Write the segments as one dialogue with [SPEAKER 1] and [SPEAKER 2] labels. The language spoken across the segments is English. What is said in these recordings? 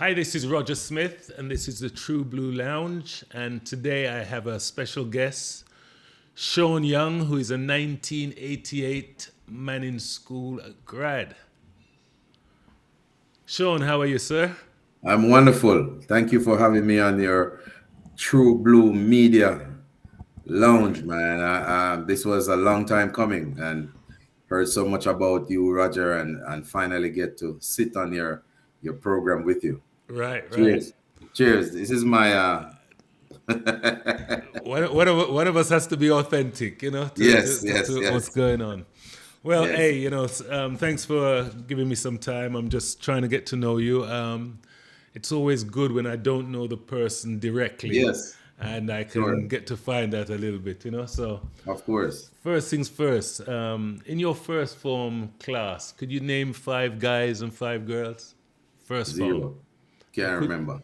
[SPEAKER 1] Hi, this is Roger Smith, and this is the True Blue Lounge. And today I have a special guest, Sean Young, who is a 1988 Mannings School grad. Sean, how are you, sir?
[SPEAKER 2] I'm wonderful. Thank you for having me on your True Blue Media Lounge, man. This was a long time coming, and heard so much about you, Roger, and finally get to sit on your program with you.
[SPEAKER 1] Right, right.
[SPEAKER 2] Cheers, cheers. This is my
[SPEAKER 1] One of us has to be authentic,
[SPEAKER 2] yes, yes,
[SPEAKER 1] to what's
[SPEAKER 2] yes,
[SPEAKER 1] going on. Well,
[SPEAKER 2] yes,
[SPEAKER 1] hey, thanks for giving me some time. I'm just trying to get to know you. It's always good when I don't know the person directly
[SPEAKER 2] yes.
[SPEAKER 1] and I can
[SPEAKER 2] Sure,
[SPEAKER 1] get to find out a little bit. So,
[SPEAKER 2] of course.
[SPEAKER 1] first things first, in your first form class, could you name five guys and five girls? First form.
[SPEAKER 2] Zero.
[SPEAKER 1] You
[SPEAKER 2] Can't
[SPEAKER 1] could.
[SPEAKER 2] remember.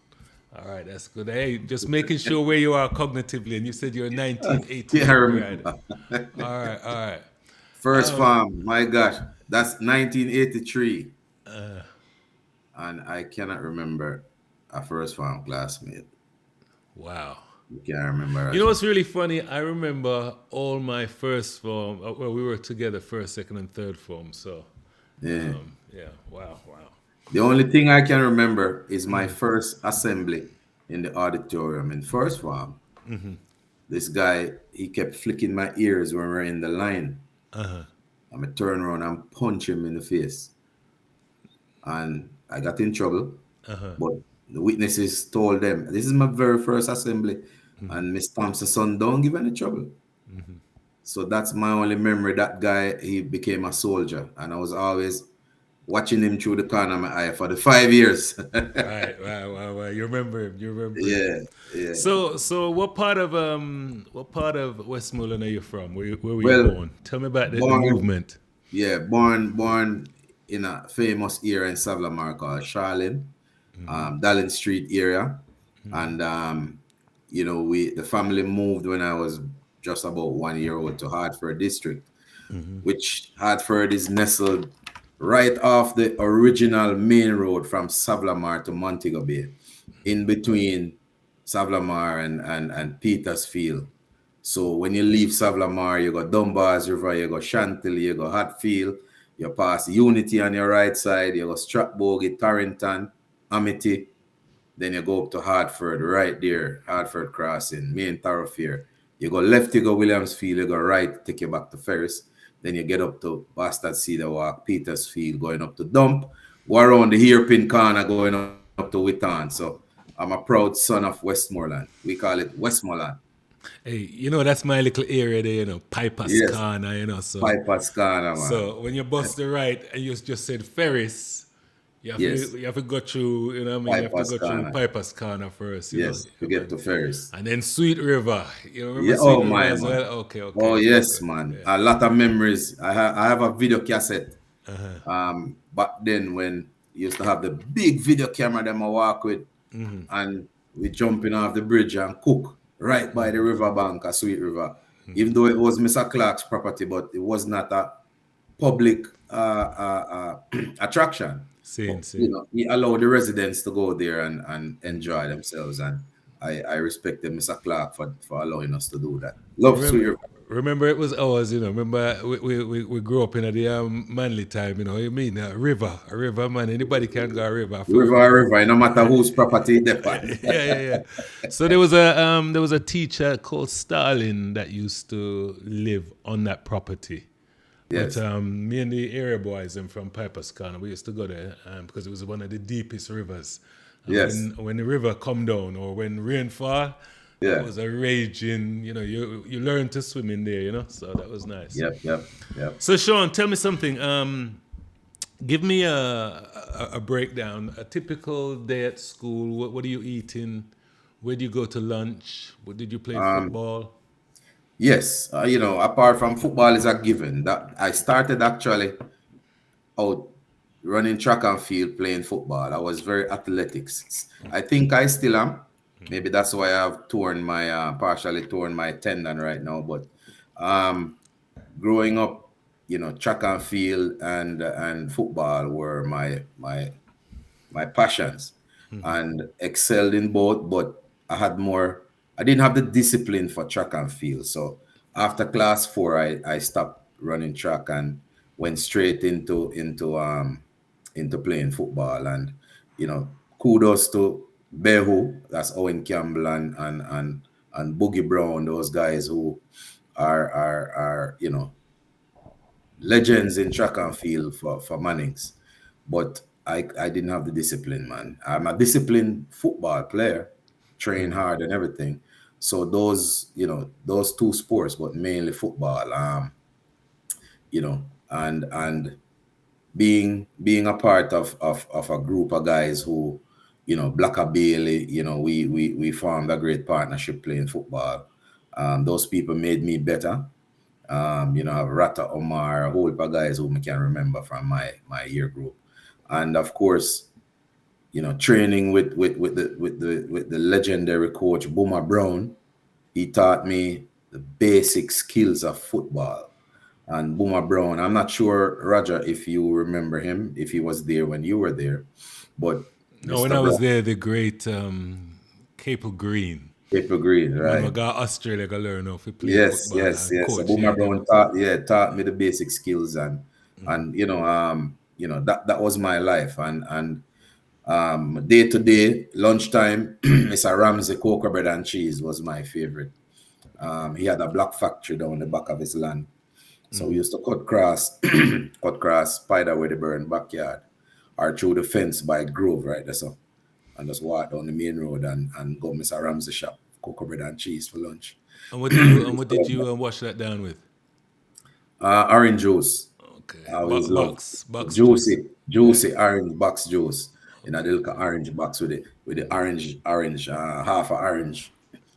[SPEAKER 1] All right, that's good. Hey, just making sure where you are cognitively, and you said you're a
[SPEAKER 2] Can't
[SPEAKER 1] 1988 grad.
[SPEAKER 2] remember.
[SPEAKER 1] All right, all right.
[SPEAKER 2] First farm. My gosh, that's 1983. And I cannot remember a first farm classmate.
[SPEAKER 1] Wow.
[SPEAKER 2] You can't remember,
[SPEAKER 1] You know
[SPEAKER 2] Roger.
[SPEAKER 1] what's really funny? I remember all my first form. Well, we were together first, second, and third form. So,
[SPEAKER 2] Yeah.
[SPEAKER 1] yeah. Wow, wow.
[SPEAKER 2] The only thing I can remember is my first assembly in the auditorium in first farm. This guy, he kept flicking my ears when we were in the line. I'm going to turn around and punch him in the face. And I got in trouble. But the witnesses told them, this is my very first assembly. And Miss Thompson's son, don't give any trouble. So that's my only memory. That guy, he became a soldier. And I was always watching him through the corner of my eye for the 5 years.
[SPEAKER 1] Right, wow, wow, wow. You remember him. You remember him.
[SPEAKER 2] Yeah, yeah.
[SPEAKER 1] So what part of Westmoreland are you from? Where were you
[SPEAKER 2] Well,
[SPEAKER 1] born? Tell me about the
[SPEAKER 2] born,
[SPEAKER 1] movement.
[SPEAKER 2] yeah, born in a famous area in Savlamar called Charlene, Dallin Street area. And, the family moved when I was just about 1 year old to Hartford District, which Hartford is nestled right off the original main road from Savlamar to Montego Bay, in between Savlamar and Petersfield. So when you leave Savlamar, you go Dunbar's River, you go Chantilly, you go Hatfield, you pass Unity on your right side, you go Stratbogie, Torrington, Amity, then you go up to Hartford, right there, Hartford Crossing, main thoroughfare. You go left, you go Williamsfield, you go right, take you back to Ferris. Then you get up to Bastard Cedar Walk, Petersfield, going up to Dump, go around the hairpin corner, going up to Witton. So I'm a proud son of Westmoreland. We call it Westmoreland.
[SPEAKER 1] Hey, that's my little area there, Piper's
[SPEAKER 2] Yes,
[SPEAKER 1] Corner, so
[SPEAKER 2] Piper's corner, man.
[SPEAKER 1] so when you bust the right and you just said Ferris, you have
[SPEAKER 2] Yes,
[SPEAKER 1] to you have to go through, you have to
[SPEAKER 2] Piper's
[SPEAKER 1] go through
[SPEAKER 2] corner.
[SPEAKER 1] Piper's Corner first,
[SPEAKER 2] Yes, to get to Ferris.
[SPEAKER 1] and then Sweet River. You remember
[SPEAKER 2] Yeah.
[SPEAKER 1] Sweet
[SPEAKER 2] Oh
[SPEAKER 1] River
[SPEAKER 2] my
[SPEAKER 1] as
[SPEAKER 2] man.
[SPEAKER 1] well? Okay,
[SPEAKER 2] Oh
[SPEAKER 1] okay,
[SPEAKER 2] yes,
[SPEAKER 1] okay.
[SPEAKER 2] man.
[SPEAKER 1] Yeah.
[SPEAKER 2] A lot of memories. I have a video cassette. Back then when you used to have the big video camera that I walk with, and we jumping off the bridge and cook right by the riverbank, a Sweet River. Even though it was Mr. Clark's property, but it was not a public attraction. But
[SPEAKER 1] Same, same.
[SPEAKER 2] he allowed the residents to go there and enjoy themselves. And I respected Mr. Clark for allowing us to do that. Love Sweet
[SPEAKER 1] Remember,
[SPEAKER 2] River.
[SPEAKER 1] remember it was ours. Remember we grew up in the manly time. You mean a river man. Anybody can go a river for
[SPEAKER 2] River, no matter whose property they
[SPEAKER 1] yeah,
[SPEAKER 2] on.
[SPEAKER 1] yeah, yeah. So there was a teacher called Stalin that used to live on that property. But
[SPEAKER 2] Yes,
[SPEAKER 1] me and the area boys and from Piper's Corner, we used to go there because it was one of the deepest rivers. And
[SPEAKER 2] yes,
[SPEAKER 1] when the river come down or when rain fall, that
[SPEAKER 2] yeah,
[SPEAKER 1] was a raging. You learn to swim in there. So that was nice.
[SPEAKER 2] yep, yep, yep.
[SPEAKER 1] So Sean, tell me something. Give me a breakdown. A typical day at school. What are you eating? Where do you go to lunch? What did you play
[SPEAKER 2] Um,
[SPEAKER 1] football?
[SPEAKER 2] yes, apart from football is a given. That I started actually out running track and field, playing football. I was very athletic. I think I still am. Maybe that's why I've partially torn my tendon right now. But um, growing up, track and field and football were my passions. and excelled in both, but I had more. I didn't have the discipline for track and field. So after class four, I stopped running track and went straight into playing football. And kudos to Behu, that's Owen Campbell and Boogie Brown, those guys who are legends in track and field for Mannings. But I didn't have the discipline, man. I'm a disciplined football player, train hard and everything. So those two sports, but mainly football. And being a part of a group of guys who, Blacker Bailey, we formed a great partnership playing football. Those people made me better. Rata Omar, a whole heap of guys whom I can remember from my year group, and of course, training with the legendary coach Boomer Brown. He taught me the basic skills of football. And Boomer Brown, I'm not sure, Roger, if you remember him, if he was there when you were there, but
[SPEAKER 1] No, when
[SPEAKER 2] Mr.
[SPEAKER 1] I was
[SPEAKER 2] Brown,
[SPEAKER 1] there, the great Caple Green.
[SPEAKER 2] paper green,
[SPEAKER 1] Man, I
[SPEAKER 2] right?
[SPEAKER 1] got Australia to learn how to play
[SPEAKER 2] Yes,
[SPEAKER 1] football
[SPEAKER 2] yes,
[SPEAKER 1] and
[SPEAKER 2] yes. So
[SPEAKER 1] coach
[SPEAKER 2] Boomer
[SPEAKER 1] here them.
[SPEAKER 2] Brown taught me the basic skills, and that was my life. And day to day, lunchtime, Mr. Ramsey cocoa bread and cheese was my favorite. He had a black factory down the back of his land. So we used to cut grass, cut grass, spider where they burn backyard, or through the fence by Grove, right there. So and just walk down the main road and go Mr. Ramsey shop, cocoa bread and cheese for lunch.
[SPEAKER 1] And what did you wash that down with?
[SPEAKER 2] Orange juice.
[SPEAKER 1] Okay,
[SPEAKER 2] I always love
[SPEAKER 1] box juice. Yeah.
[SPEAKER 2] juicy orange box juice. The little orange box with the orange, half a orange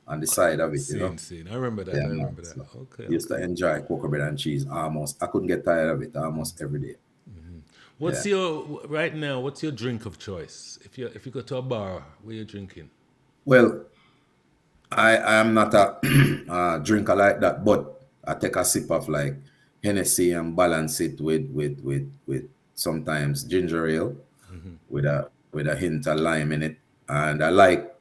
[SPEAKER 2] on the side of it.
[SPEAKER 1] Scene. I remember that.
[SPEAKER 2] Yeah,
[SPEAKER 1] I
[SPEAKER 2] man.
[SPEAKER 1] remember that.
[SPEAKER 2] So
[SPEAKER 1] Okay,
[SPEAKER 2] I used to
[SPEAKER 1] okay.
[SPEAKER 2] enjoy cocoa bread and cheese almost. I couldn't get tired of it almost every day.
[SPEAKER 1] What's
[SPEAKER 2] Yeah.
[SPEAKER 1] your right now? What's your drink of choice? If you go to a bar, what are you drinking?
[SPEAKER 2] Well, I am not a drinker like that, but I take a sip of like Hennessy and balance it with sometimes ginger ale with a hint of lime in it. And I like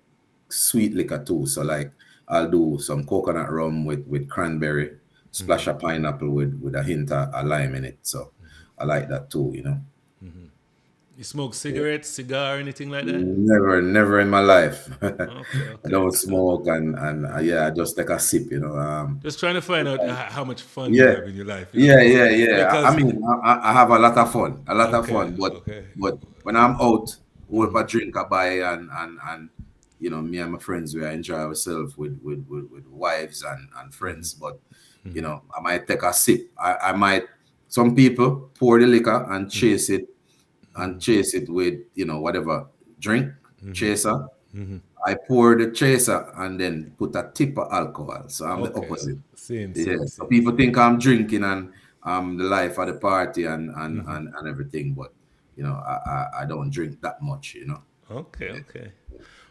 [SPEAKER 2] sweet liquor too. So like I'll do some coconut rum with cranberry, splash of pineapple with a hint of lime in it. So I like that too.
[SPEAKER 1] You smoke
[SPEAKER 2] Yeah.
[SPEAKER 1] cigarettes, cigar, anything like that?
[SPEAKER 2] Never in my life.
[SPEAKER 1] Okay,
[SPEAKER 2] I
[SPEAKER 1] okay,
[SPEAKER 2] don't
[SPEAKER 1] cool.
[SPEAKER 2] smoke and yeah, I just take a sip.
[SPEAKER 1] Just trying to find out how much fun you
[SPEAKER 2] Yeah,
[SPEAKER 1] have in your life,
[SPEAKER 2] yeah. I
[SPEAKER 1] because
[SPEAKER 2] mean, I have a lot of
[SPEAKER 1] okay,
[SPEAKER 2] fun. But
[SPEAKER 1] okay,
[SPEAKER 2] but when I'm out, what a drink I buy and me and my friends we enjoy ourselves with wives and friends. But I might take a sip. I might. Some people pour the liquor and chase it with whatever drink chaser. I pour the chaser and then put a tip of alcohol. So I'm the
[SPEAKER 1] okay.
[SPEAKER 2] opposite.
[SPEAKER 1] Same,
[SPEAKER 2] Yeah.
[SPEAKER 1] same,
[SPEAKER 2] So
[SPEAKER 1] same,
[SPEAKER 2] people
[SPEAKER 1] same.
[SPEAKER 2] think I'm drinking and I'm the life of the party and everything, but I don't drink that much.
[SPEAKER 1] Okay, okay.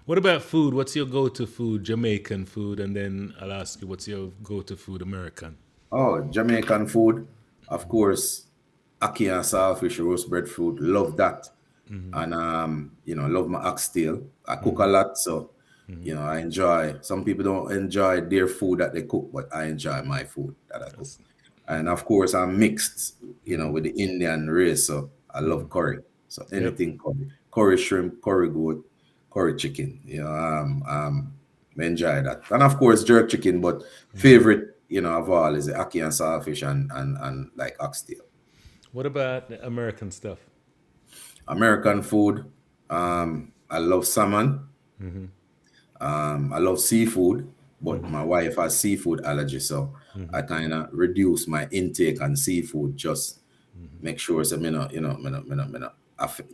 [SPEAKER 1] What about food? What's your go-to food? Jamaican food, and then I'll ask you what's your go-to food American.
[SPEAKER 2] Oh, Jamaican food, of course, ackee and saltfish, roast breadfruit, love that. And love my oxtail. I cook a lot, so I enjoy. Some people don't enjoy their food that they cook, but I enjoy my food that I cook.
[SPEAKER 1] That's,
[SPEAKER 2] And of course, I'm mixed, with the Indian race, so I love curry. So
[SPEAKER 1] yep.
[SPEAKER 2] anything curry shrimp, curry goat, curry chicken. I enjoy that. And of course, jerk chicken, but favorite, of all is the ackee and saltfish and like oxtail.
[SPEAKER 1] What about the American stuff?
[SPEAKER 2] American food. I love salmon. I love seafood, but my wife has seafood allergy, so I kind of reduce my intake on seafood. Just make sure so me not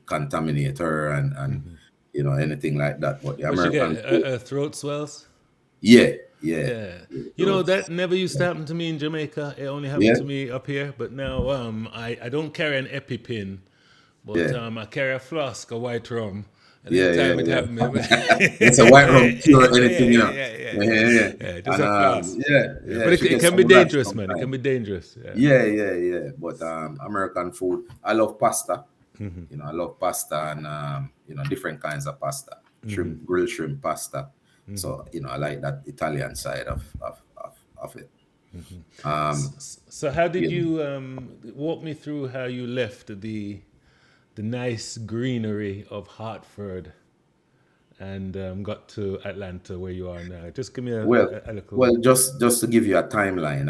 [SPEAKER 2] contaminate her and anything like that. But the
[SPEAKER 1] What you get?
[SPEAKER 2] American food,
[SPEAKER 1] Throat swells?
[SPEAKER 2] yeah, yeah,
[SPEAKER 1] Yeah.
[SPEAKER 2] yeah,
[SPEAKER 1] That
[SPEAKER 2] those,
[SPEAKER 1] never used to happen to me in Jamaica. It only happened
[SPEAKER 2] yeah,
[SPEAKER 1] to me up here. But now I don't carry an EpiPen, but
[SPEAKER 2] yeah,
[SPEAKER 1] I carry a flask of white rum. And
[SPEAKER 2] yeah, yeah,
[SPEAKER 1] anytime it happened,
[SPEAKER 2] yeah. It's a white rum cure
[SPEAKER 1] yeah,
[SPEAKER 2] anything.
[SPEAKER 1] yeah, yeah, yeah,
[SPEAKER 2] Yeah, yeah.
[SPEAKER 1] yeah. Just
[SPEAKER 2] And
[SPEAKER 1] a flask. Yeah, but
[SPEAKER 2] yeah,
[SPEAKER 1] it,
[SPEAKER 2] she
[SPEAKER 1] it
[SPEAKER 2] gets
[SPEAKER 1] can be
[SPEAKER 2] some rash
[SPEAKER 1] dangerous, man. It can
[SPEAKER 2] sometimes.
[SPEAKER 1] be dangerous. Yeah.
[SPEAKER 2] Yeah. But American food, I love pasta. I love pasta different kinds of pasta, shrimp, grilled shrimp pasta. So, I like that Italian side of it. Um,
[SPEAKER 1] So how did
[SPEAKER 2] you know,
[SPEAKER 1] you walk me through how you left the nice greenery of Hartford and got to Atlanta where you are now? Just give me
[SPEAKER 2] well,
[SPEAKER 1] a little.
[SPEAKER 2] well, just to give you a timeline,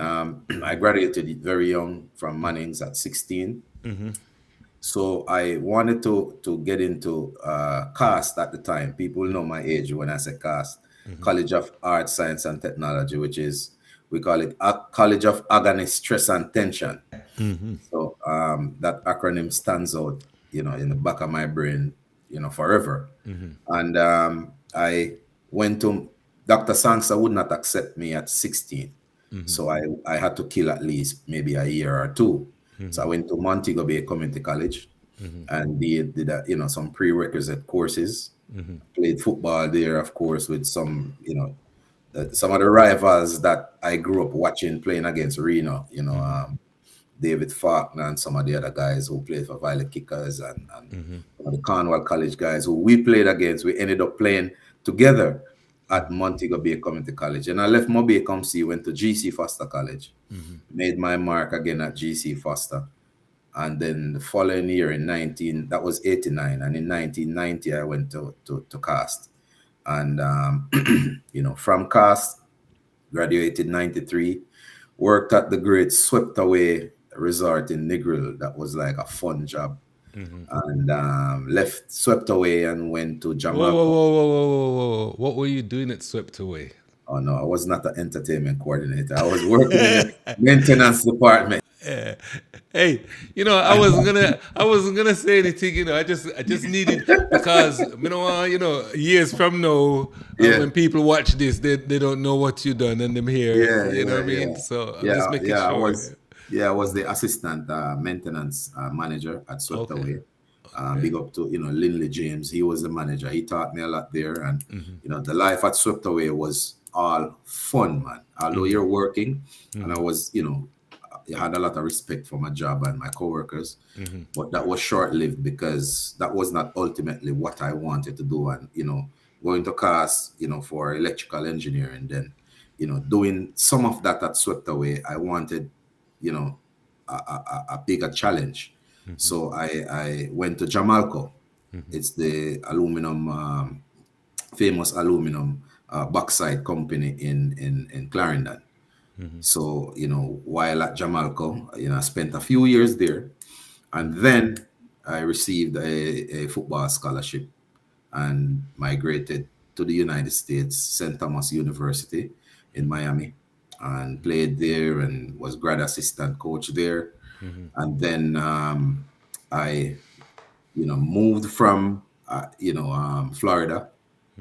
[SPEAKER 2] I graduated very young from Mannings at 16. So I wanted to get into CAST at the time. People know my age when I say CAST, College of Art, Science and Technology, which is, we call it College of Agony, Stress and Tension. So that acronym stands out, in the back of my brain, forever. And I went to Dr. Sangsa would not accept me at 16. So I had to kill at least maybe a year or two. So I went to Montego Bay Community College and did some prerequisite courses. Played football there, of course, with some of the rivals that I grew up watching playing against Reno, David Faulkner and some of the other guys who played for Violet Kickers and some of the Cornwall College guys who we played against. We ended up playing together at Montego Bay Community College. And I left Mobay Comc, went to GC Foster College, made my mark again at GC Foster. And then the following year that was 89. And in 1990, I went to CAST. And, from CAST, graduated 93, worked at the great Swept Away resort in Negril. That was like a fun job. And left Swept Away and went to
[SPEAKER 1] Whoa, whoa,
[SPEAKER 2] Jamaica.
[SPEAKER 1] whoa, whoa, whoa, whoa, whoa! What were you doing at Swept Away?
[SPEAKER 2] Oh no, I was not an entertainment coordinator. I was working in the maintenance department.
[SPEAKER 1] Hey, I wasn't gonna say anything. I just needed because years from now,
[SPEAKER 2] Yeah,
[SPEAKER 1] when people watch this, they don't know what you done and them here.
[SPEAKER 2] yeah,
[SPEAKER 1] You know
[SPEAKER 2] yeah,
[SPEAKER 1] what I mean?
[SPEAKER 2] yeah,
[SPEAKER 1] So I'm just
[SPEAKER 2] yeah,
[SPEAKER 1] making
[SPEAKER 2] yeah. I
[SPEAKER 1] sure.
[SPEAKER 2] was, yeah, I was the assistant maintenance manager at Swept
[SPEAKER 1] Okay.
[SPEAKER 2] Away.
[SPEAKER 1] Okay.
[SPEAKER 2] Big up to Linley James. He was the manager. He taught me a lot there, and the life at Swept Away was all fun, man. Although you're working, and I was, I had a lot of respect for my job and my coworkers, but that was short lived because that was not ultimately what I wanted to do. And going to class, for electrical engineering, then doing some of that at Swept Away, I wanted, you know, a bigger challenge. So I went to Jamalco. It's the famous aluminum bauxite company in Clarendon. So, while at Jamalco, I spent a few years there, and then I received a football scholarship and migrated to the United States, St. Thomas University in Miami, and played there and was grad assistant coach there. And then I, moved from, Florida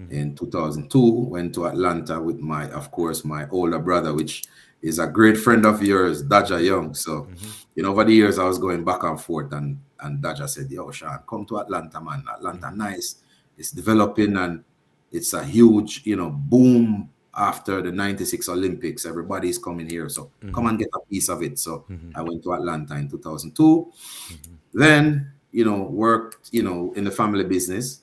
[SPEAKER 2] in 2002, went to Atlanta with of course, my older brother, which is a great friend of yours, Daja Young. So, over the years, I was going back and forth, and Daja said, "Yo, Sean, come to Atlanta, man. Atlanta, nice. It's developing, and it's a huge, boom after the 96 Olympics. Everybody's coming here. So come and get a piece of it." So I went to Atlanta in 2002. Then, worked, in the family business.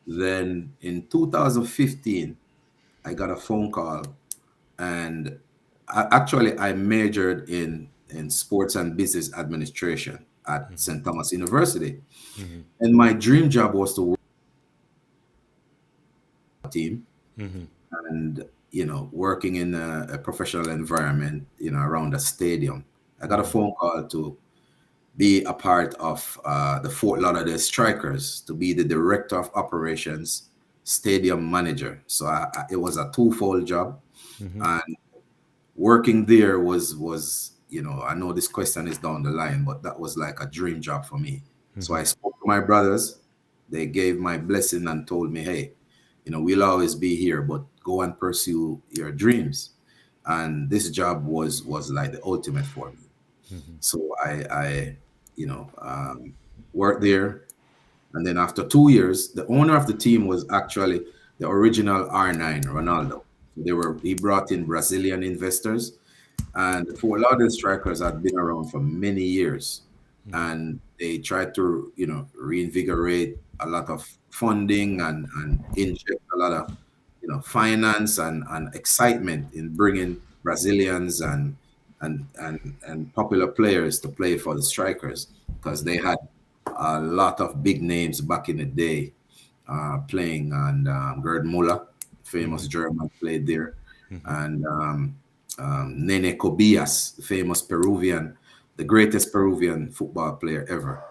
[SPEAKER 2] Then in 2015, I got a phone call, and I majored in sports and business administration at St. Thomas University. And my dream job was to work on a team and, working in a professional environment, around a stadium. I got a phone call to be a part of the Fort Lauderdale Strikers, to be the director of operations, stadium manager. So it was a twofold job, and working there was I know this question is down the line, but that was like a dream job for me. So I spoke to my brothers. They gave my blessing and told me, "Hey, we'll always be here, but go and pursue your dreams." And this job was like the ultimate for me. So I worked there, and then after 2 years, the owner of the team was actually the original R9 Ronaldo. He brought in Brazilian investors, and the Fort Lauderdale Strikers had been around for many years, and they tried to reinvigorate a lot of funding and inject a lot of finance and excitement in bringing Brazilians and popular players to play for the Strikers because they had a lot of big names back in the day playing, and Gerd Muller, famous German, played there, and Nene Cobillas, the famous Peruvian, the greatest Peruvian football player ever.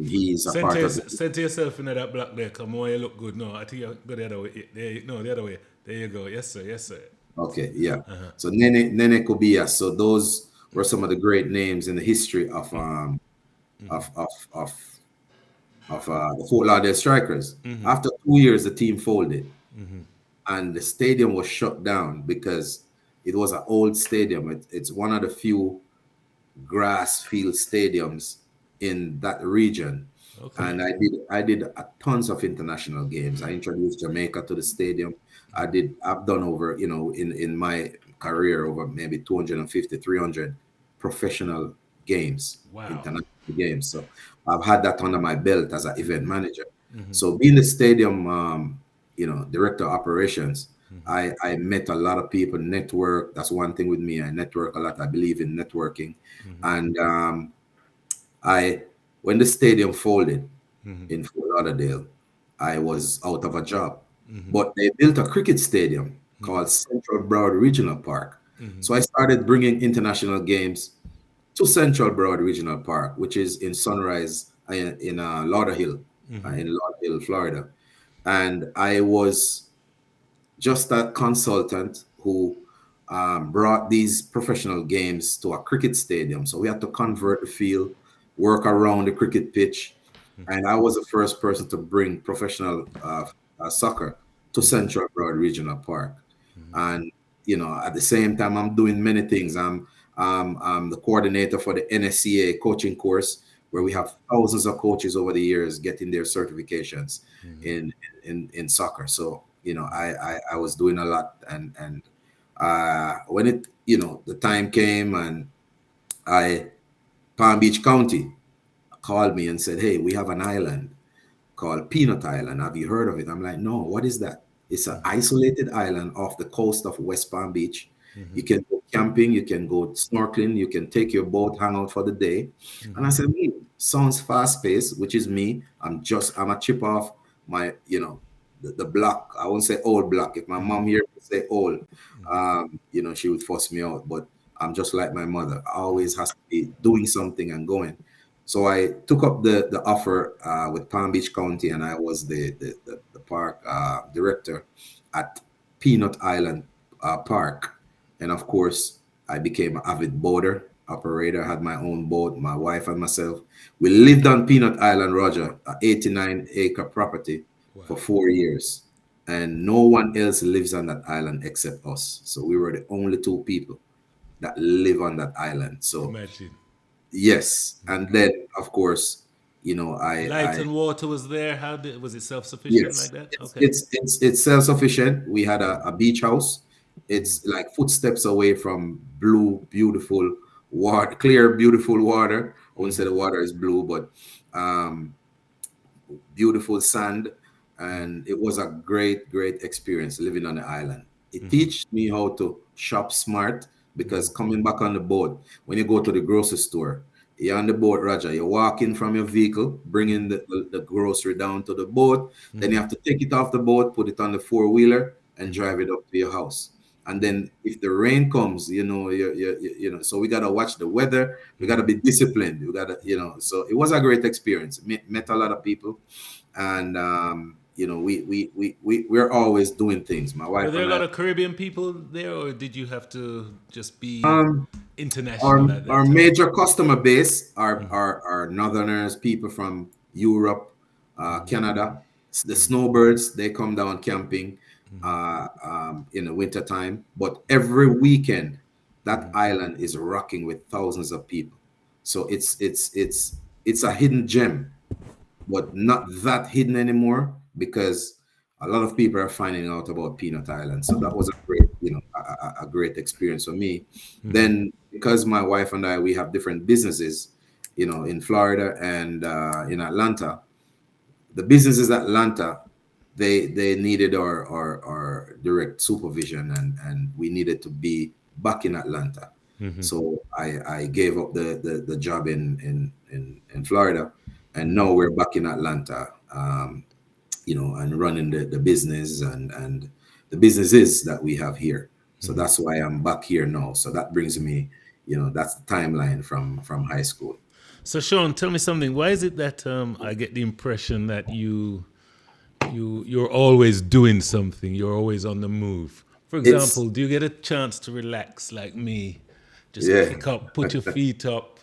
[SPEAKER 2] He's a part of the.
[SPEAKER 1] Send to yourself in that block there. Come on, you look good. No, I think you go the other way. No, the other way. There you go. Yes, sir. Yes, sir.
[SPEAKER 2] Okay, yeah. So Nene Cobillas. So those were some of the great names in the history of of of of the Fort Lauderdale Strikers. After 2 years, the team folded, and the stadium was shut down because it was an old stadium. It's one of the few grass field stadiums in that region.
[SPEAKER 1] Okay.
[SPEAKER 2] And I did a tons of international games. I introduced Jamaica to the stadium. I've done over, in my career, over maybe 250, 300 professional games,
[SPEAKER 1] Wow.
[SPEAKER 2] international games. So I've had that under my belt as an event manager. So being the stadium director of operations, I met a lot of people, network. That's one thing with me. I network a lot. I believe in networking. And I when the stadium folded in Fort Lauderdale, I was out of a job. But they built a cricket stadium called Central Broward Regional Park. So I started bringing international games to Central Broward Regional Park, which is in Sunrise, in Lauderhill, in Lauderhill, Florida. And I was just a consultant who brought these professional games to a cricket stadium. So we had to convert the field, work around the cricket pitch, and I was the first person to bring professional soccer to Central Broad Regional Park. And at the same time, I'm doing many things. I'm the coordinator for the NSCA coaching course, where we have thousands of coaches over the years getting their certifications in in soccer. So I was doing a lot, and when the time came, and I Palm Beach County called me and said, "Hey, we have an island called Peanut Island. Have you heard of it?" I'm like, "No, what is that?" It's an isolated island off the coast of West Palm Beach. You can go camping, you can go snorkeling, you can take your boat, hang out for the day. And I said, sounds fast paced, which is me. I'm a chip off my, the block. I won't say old block. If my mom here would say old, she would force me out. But I'm just like my mother. I always has to be doing something and going. So I took up the offer with Palm Beach County, and I was the park director at Peanut Island Park. And of course, I became an avid boater, operator, had my own boat, my wife and myself. We lived on Peanut Island, Roger, an 89-acre property for 4 years. And no one else lives on that island except us. So we were the only two people that live on that island. So
[SPEAKER 1] Imagine.
[SPEAKER 2] yes, and then of course,
[SPEAKER 1] Light
[SPEAKER 2] I
[SPEAKER 1] and water was there. How did was it self sufficient like
[SPEAKER 2] yes,
[SPEAKER 1] that?
[SPEAKER 2] it's
[SPEAKER 1] Okay.
[SPEAKER 2] it's it's, it's self-sufficient. We had a beach house. It's like footsteps away from blue, beautiful water, clear, beautiful water. I wouldn't say the water is blue, but um, beautiful sand, and it was a great experience living on the island. It teaches me how to shop smart, because coming back on the boat, when you go to the grocery store, you're on the boat, Roger. You're walking from your vehicle, bringing the grocery down to the boat. Then you have to take it off the boat, put it on the four-wheeler, and drive it up to your house. And then if the rain comes, so we gotta watch the weather. We gotta be disciplined. We gotta, So it was a great experience. Met a lot of people, and we're always doing things. My
[SPEAKER 1] Were
[SPEAKER 2] wife
[SPEAKER 1] there a
[SPEAKER 2] and I.
[SPEAKER 1] lot of Caribbean people there, or did you have to just be
[SPEAKER 2] Um, our
[SPEAKER 1] international at
[SPEAKER 2] our
[SPEAKER 1] that time?
[SPEAKER 2] major customer base are Northerners, people from Europe, Canada. The snowbirds, they come down camping in the winter time. But every weekend, that island is rocking with thousands of people. So it's a hidden gem, but not that hidden anymore, because a lot of people are finding out about Peanut Island. So that was a great, a great experience for me. Then, because my wife and I, we have different businesses, in Florida and in Atlanta, the businesses Atlanta, they needed our direct supervision, and we needed to be back in Atlanta. So I gave up the job in Florida, and now we're back in Atlanta. And running the business and the businesses that we have here. So that's why I'm back here now. So that brings me, that's the timeline from high school.
[SPEAKER 1] So Sean, tell me something. Why is it that I get the impression that you're always doing something? You're always on the move. For
[SPEAKER 2] It's
[SPEAKER 1] example, do you get a chance to relax like me? Just
[SPEAKER 2] yeah,
[SPEAKER 1] kick up, put your feet up,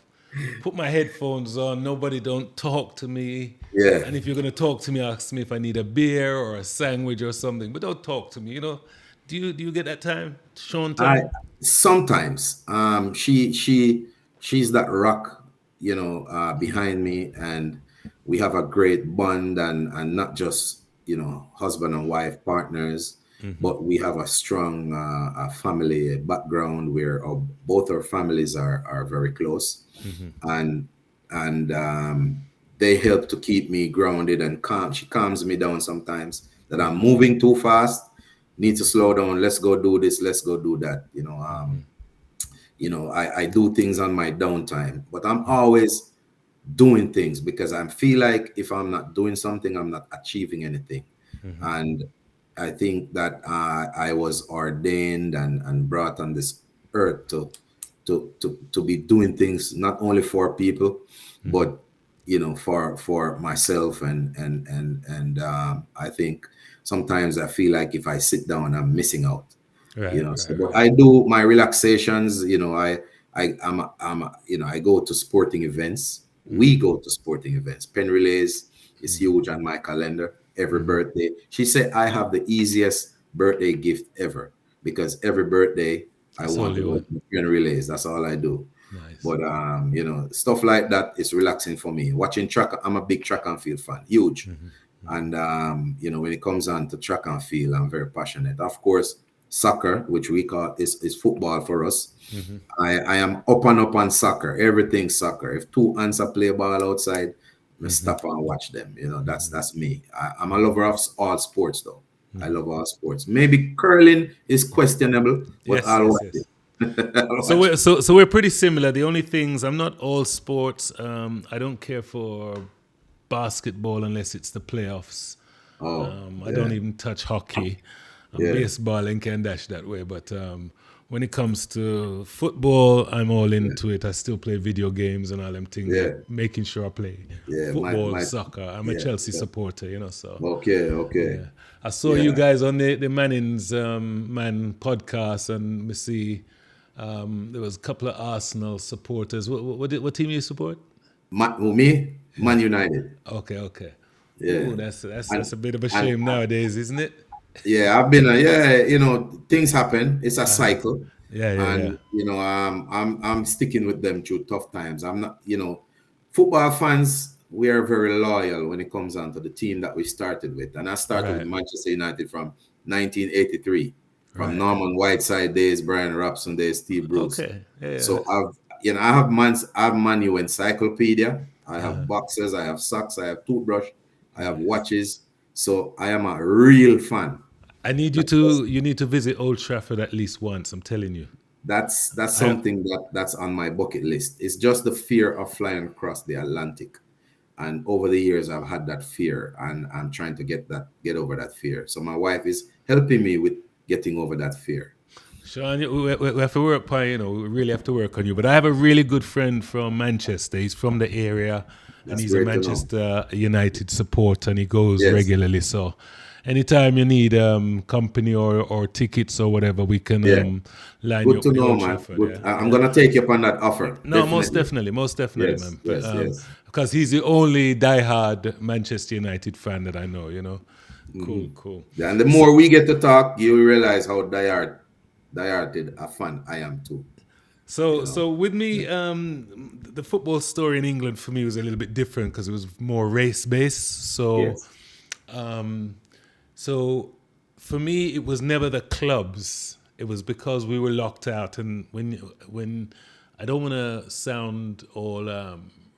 [SPEAKER 1] put my headphones on. Nobody don't talk to me.
[SPEAKER 2] yeah.
[SPEAKER 1] And if you're gonna talk to me, ask me if I need a beer or a sandwich or something. But don't talk to me. Do you get that time, Sean
[SPEAKER 2] I
[SPEAKER 1] time?
[SPEAKER 2] sometimes she's that rock, behind me, and we have a great bond, and not just husband and wife partners, but we have a strong family background where both our families are very close, and and they help to keep me grounded and calm. She calms me down sometimes that I'm moving too fast, need to slow down, let's go do this, let's go do that. I do things on my downtime, but I'm always doing things because I feel like if I'm not doing something, I'm not achieving anything. And I think that I was ordained and brought on this earth to be doing things not only for people, but for myself, and I think sometimes I feel like if I sit down, I'm missing out.
[SPEAKER 1] Right,
[SPEAKER 2] So,
[SPEAKER 1] right,
[SPEAKER 2] but
[SPEAKER 1] right.
[SPEAKER 2] I do my relaxations. I go to sporting events. We go to sporting events. Pen relays is huge on my calendar every birthday. She said I have the easiest birthday gift ever because every birthday I
[SPEAKER 1] That's
[SPEAKER 2] want
[SPEAKER 1] all
[SPEAKER 2] to
[SPEAKER 1] you
[SPEAKER 2] go
[SPEAKER 1] want.
[SPEAKER 2] to pen relays. That's all I do.
[SPEAKER 1] Nice.
[SPEAKER 2] But stuff like that is relaxing for me. Watching track, I'm a big track and field fan, huge. And when it comes on to track and field, I'm very passionate. Of course, soccer, which we call is football for us. I am up and up on soccer. Everything soccer. If two ants are play ball outside, I stop and watch them. That's me. I'm a lover of all sports, though. I love all sports. Maybe curling is questionable, but
[SPEAKER 1] Yes,
[SPEAKER 2] I'll
[SPEAKER 1] yes,
[SPEAKER 2] watch it.
[SPEAKER 1] yes.
[SPEAKER 2] I'll
[SPEAKER 1] So
[SPEAKER 2] watch
[SPEAKER 1] we're
[SPEAKER 2] it.
[SPEAKER 1] so so we're pretty similar. The only things I'm not all sports. I don't care for basketball unless it's the playoffs.
[SPEAKER 2] Oh,
[SPEAKER 1] I don't
[SPEAKER 2] yeah,
[SPEAKER 1] even touch hockey.
[SPEAKER 2] yeah,
[SPEAKER 1] Baseball and can dash that way. But when it comes to football, I'm all
[SPEAKER 2] yeah,
[SPEAKER 1] into it. I still play video games and all them things,
[SPEAKER 2] yeah,
[SPEAKER 1] but making sure I play
[SPEAKER 2] yeah.
[SPEAKER 1] football,
[SPEAKER 2] My,
[SPEAKER 1] soccer. I'm a
[SPEAKER 2] yeah,
[SPEAKER 1] Chelsea
[SPEAKER 2] yeah.
[SPEAKER 1] supporter, so
[SPEAKER 2] Okay, okay,
[SPEAKER 1] yeah. I saw
[SPEAKER 2] yeah.
[SPEAKER 1] you guys on the Mannings Man podcast, and we see there was a couple of Arsenal supporters. What team you support?
[SPEAKER 2] Man United.
[SPEAKER 1] Okay, okay.
[SPEAKER 2] Yeah,
[SPEAKER 1] Ooh, that's
[SPEAKER 2] and
[SPEAKER 1] a bit of a
[SPEAKER 2] and
[SPEAKER 1] shame nowadays, isn't it?
[SPEAKER 2] yeah, I've been things happen. It's a cycle,
[SPEAKER 1] Yeah, yeah, yeah.
[SPEAKER 2] and I'm sticking with them through tough times. I'm not, football fans. We are very loyal when it comes on to the team that we started with, and I started with
[SPEAKER 1] Right,
[SPEAKER 2] Manchester United from 1983, from
[SPEAKER 1] right.
[SPEAKER 2] Norman Whiteside days, Brian Robson days, Steve Bruce.
[SPEAKER 1] Okay, yeah.
[SPEAKER 2] So I have manual encyclopedia. I have boxes. I have socks. I have toothbrush. I have
[SPEAKER 1] Nice.
[SPEAKER 2] watches. So I am a real fan.
[SPEAKER 1] I need you
[SPEAKER 2] Not
[SPEAKER 1] to
[SPEAKER 2] just
[SPEAKER 1] you need to visit Old Trafford at least once. I'm telling you.
[SPEAKER 2] that's
[SPEAKER 1] I
[SPEAKER 2] something that's on my bucket list. It's just the fear of flying across the Atlantic. And over the years, I've had that fear, and I'm trying to get over that fear. So my wife is helping me with getting over that fear.
[SPEAKER 1] Sean, we have to work on, we really have to work on you. But I have a really good friend from Manchester. He's from the area and
[SPEAKER 2] That's
[SPEAKER 1] he's a
[SPEAKER 2] great to know.
[SPEAKER 1] Manchester United supporter and he goes
[SPEAKER 2] Yes,
[SPEAKER 1] regularly. So anytime you need company or tickets or whatever, we can
[SPEAKER 2] yeah,
[SPEAKER 1] line you
[SPEAKER 2] good
[SPEAKER 1] up
[SPEAKER 2] to
[SPEAKER 1] the
[SPEAKER 2] know,
[SPEAKER 1] Old
[SPEAKER 2] man.
[SPEAKER 1] Trafford.
[SPEAKER 2] Good.
[SPEAKER 1] Yeah,
[SPEAKER 2] I'm
[SPEAKER 1] yeah.
[SPEAKER 2] gonna take you up on that offer,
[SPEAKER 1] No,
[SPEAKER 2] definitely.
[SPEAKER 1] most definitely,
[SPEAKER 2] Yes,
[SPEAKER 1] man.
[SPEAKER 2] yes, yes.
[SPEAKER 1] Because he's the only diehard Manchester United fan that I know. Cool,
[SPEAKER 2] Hmm.
[SPEAKER 1] cool.
[SPEAKER 2] Yeah, and the
[SPEAKER 1] So,
[SPEAKER 2] more we get to talk, you realize how diehard a fan I am too. You know.
[SPEAKER 1] So with me,
[SPEAKER 2] Yeah.
[SPEAKER 1] the football story in England for me was a little bit different because it was more race based.
[SPEAKER 2] Yes.
[SPEAKER 1] So for me, it was never the clubs. It was because we were locked out, and when I don't want to sound all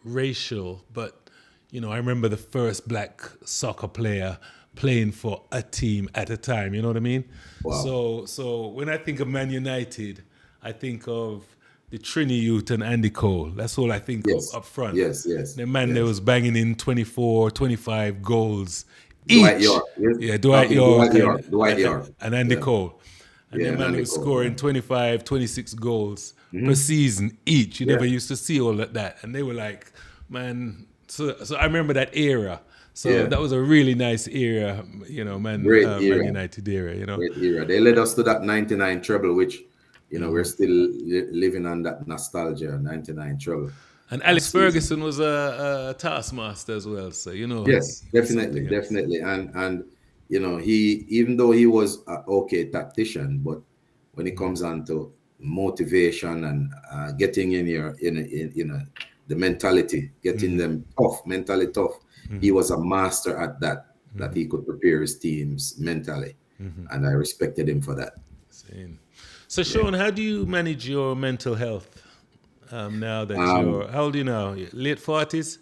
[SPEAKER 1] racial, but I remember the first black soccer player playing for a team at a time. You know what I mean?
[SPEAKER 2] Wow.
[SPEAKER 1] So when I think of Man United, I think of the Trini Youth and Andy Cole. That's all I think of
[SPEAKER 2] Yes.
[SPEAKER 1] up front.
[SPEAKER 2] Yes. Yes.
[SPEAKER 1] The man that
[SPEAKER 2] Yes.
[SPEAKER 1] was banging in 24, 25 goals
[SPEAKER 2] Dwight
[SPEAKER 1] each.
[SPEAKER 2] York. Yes.
[SPEAKER 1] Yeah, Dwight
[SPEAKER 2] Okay.
[SPEAKER 1] York
[SPEAKER 2] Dwight
[SPEAKER 1] and,
[SPEAKER 2] York. Dwight
[SPEAKER 1] and,
[SPEAKER 2] York.
[SPEAKER 1] and Andy
[SPEAKER 2] Yeah.
[SPEAKER 1] Cole. And
[SPEAKER 2] Yeah.
[SPEAKER 1] the
[SPEAKER 2] And
[SPEAKER 1] man
[SPEAKER 2] Andy
[SPEAKER 1] was
[SPEAKER 2] Cole.
[SPEAKER 1] scoring
[SPEAKER 2] Yeah.
[SPEAKER 1] 25, 26 goals per
[SPEAKER 2] Hmm.
[SPEAKER 1] season each. You
[SPEAKER 2] Yeah.
[SPEAKER 1] never used to see all of that. And they were like, man, so I remember that era. So
[SPEAKER 2] Yeah.
[SPEAKER 1] that was a really nice era,
[SPEAKER 2] Great
[SPEAKER 1] Man
[SPEAKER 2] era.
[SPEAKER 1] United era.
[SPEAKER 2] Great era. They led us to that 99 treble, which, we're
[SPEAKER 1] Hmm.
[SPEAKER 2] still living on that nostalgia, 99 treble
[SPEAKER 1] And Alex
[SPEAKER 2] season.
[SPEAKER 1] Ferguson was a taskmaster as well. So,
[SPEAKER 2] Yes,
[SPEAKER 1] he's
[SPEAKER 2] definitely,
[SPEAKER 1] something else.
[SPEAKER 2] definitely. And he, even though he was a okay tactician, but when it comes on to motivation and getting in your the mentality, getting them tough, mentally tough, he was a master at that he could prepare his teams mentally. And I respected him for that.
[SPEAKER 1] Insane. So,
[SPEAKER 2] Yeah.
[SPEAKER 1] Sean, how do you manage your mental health now that
[SPEAKER 2] Um,
[SPEAKER 1] how old are you now? Late 40s?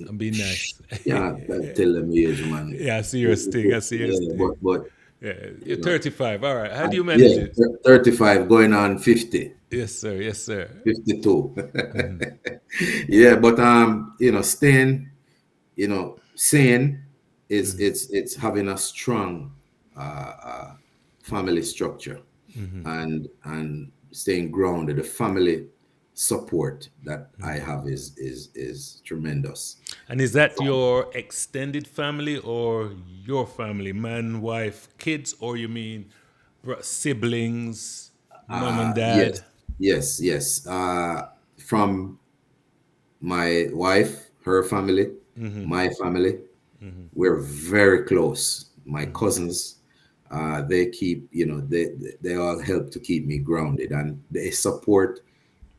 [SPEAKER 1] I'm being nice.
[SPEAKER 2] yeah, tell them age, man.
[SPEAKER 1] Yeah, I see your sting. I see your
[SPEAKER 2] Yeah,
[SPEAKER 1] sting.
[SPEAKER 2] but
[SPEAKER 1] Yeah, you're
[SPEAKER 2] you know,
[SPEAKER 1] 35. All right. How do you manage
[SPEAKER 2] yeah,
[SPEAKER 1] it?
[SPEAKER 2] 35 going on 50.
[SPEAKER 1] Yes, sir. Yes, sir.
[SPEAKER 2] 52. Yeah, but staying, sane is it's having a strong family structure and staying grounded. The family support that I have is tremendous.
[SPEAKER 1] And is that your extended family or your family? Man, wife, kids, or you mean siblings, mom and
[SPEAKER 2] Yes,
[SPEAKER 1] dad?
[SPEAKER 2] yes, yes. From my wife, her family, my family, we're very close. My cousins, they keep, they all help to keep me grounded and they support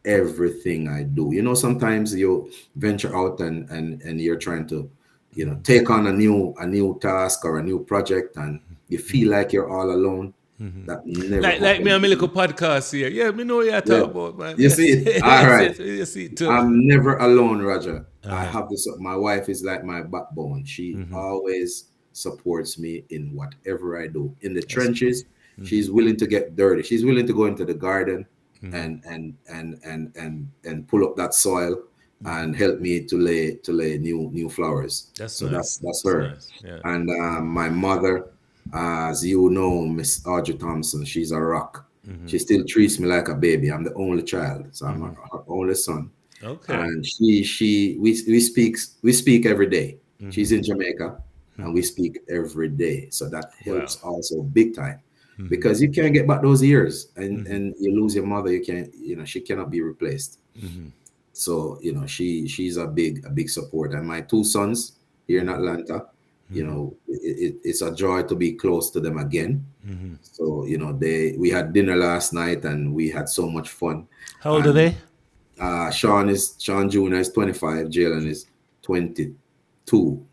[SPEAKER 2] everything I do. Sometimes you venture out and you're trying to, take on a new task or a new project and you feel like you're all alone. That never
[SPEAKER 1] Like me
[SPEAKER 2] happened
[SPEAKER 1] and
[SPEAKER 2] to
[SPEAKER 1] my little
[SPEAKER 2] me.
[SPEAKER 1] podcast here. Yeah, me know what you
[SPEAKER 2] Yeah.
[SPEAKER 1] talk about, man.
[SPEAKER 2] You see
[SPEAKER 1] Yes,
[SPEAKER 2] it? All
[SPEAKER 1] yes,
[SPEAKER 2] right.
[SPEAKER 1] yes. You see it too.
[SPEAKER 2] I'm never alone, Roger. I
[SPEAKER 1] Uh-huh.
[SPEAKER 2] have this. My wife is like my backbone. She always supports me in whatever I do. In the
[SPEAKER 1] That's
[SPEAKER 2] trenches, she's willing to get dirty. She's willing to go into the garden and pull up that soil and help me to lay new flowers.
[SPEAKER 1] that's
[SPEAKER 2] So that's
[SPEAKER 1] nice.
[SPEAKER 2] that's
[SPEAKER 1] That's
[SPEAKER 2] her.
[SPEAKER 1] nice. Yeah.
[SPEAKER 2] And my mother, as you know, Miss Audrey Thompson, she's a rock. She still treats me like a baby. I'm the only child, so I'm her only son.
[SPEAKER 1] Okay.
[SPEAKER 2] And we speak every day. She's in Jamaica, and we speak every day. So that
[SPEAKER 1] Wow.
[SPEAKER 2] helps also big time, because you can't get back those years, and you lose your mother. You can't, she cannot be replaced. So she's a big support, and my two sons here in Atlanta, it's a joy to be close to them again. So we had dinner last night and we had so much fun.
[SPEAKER 1] How old are
[SPEAKER 2] And
[SPEAKER 1] they?
[SPEAKER 2] Sean Jr. is 25, Jalen is 22.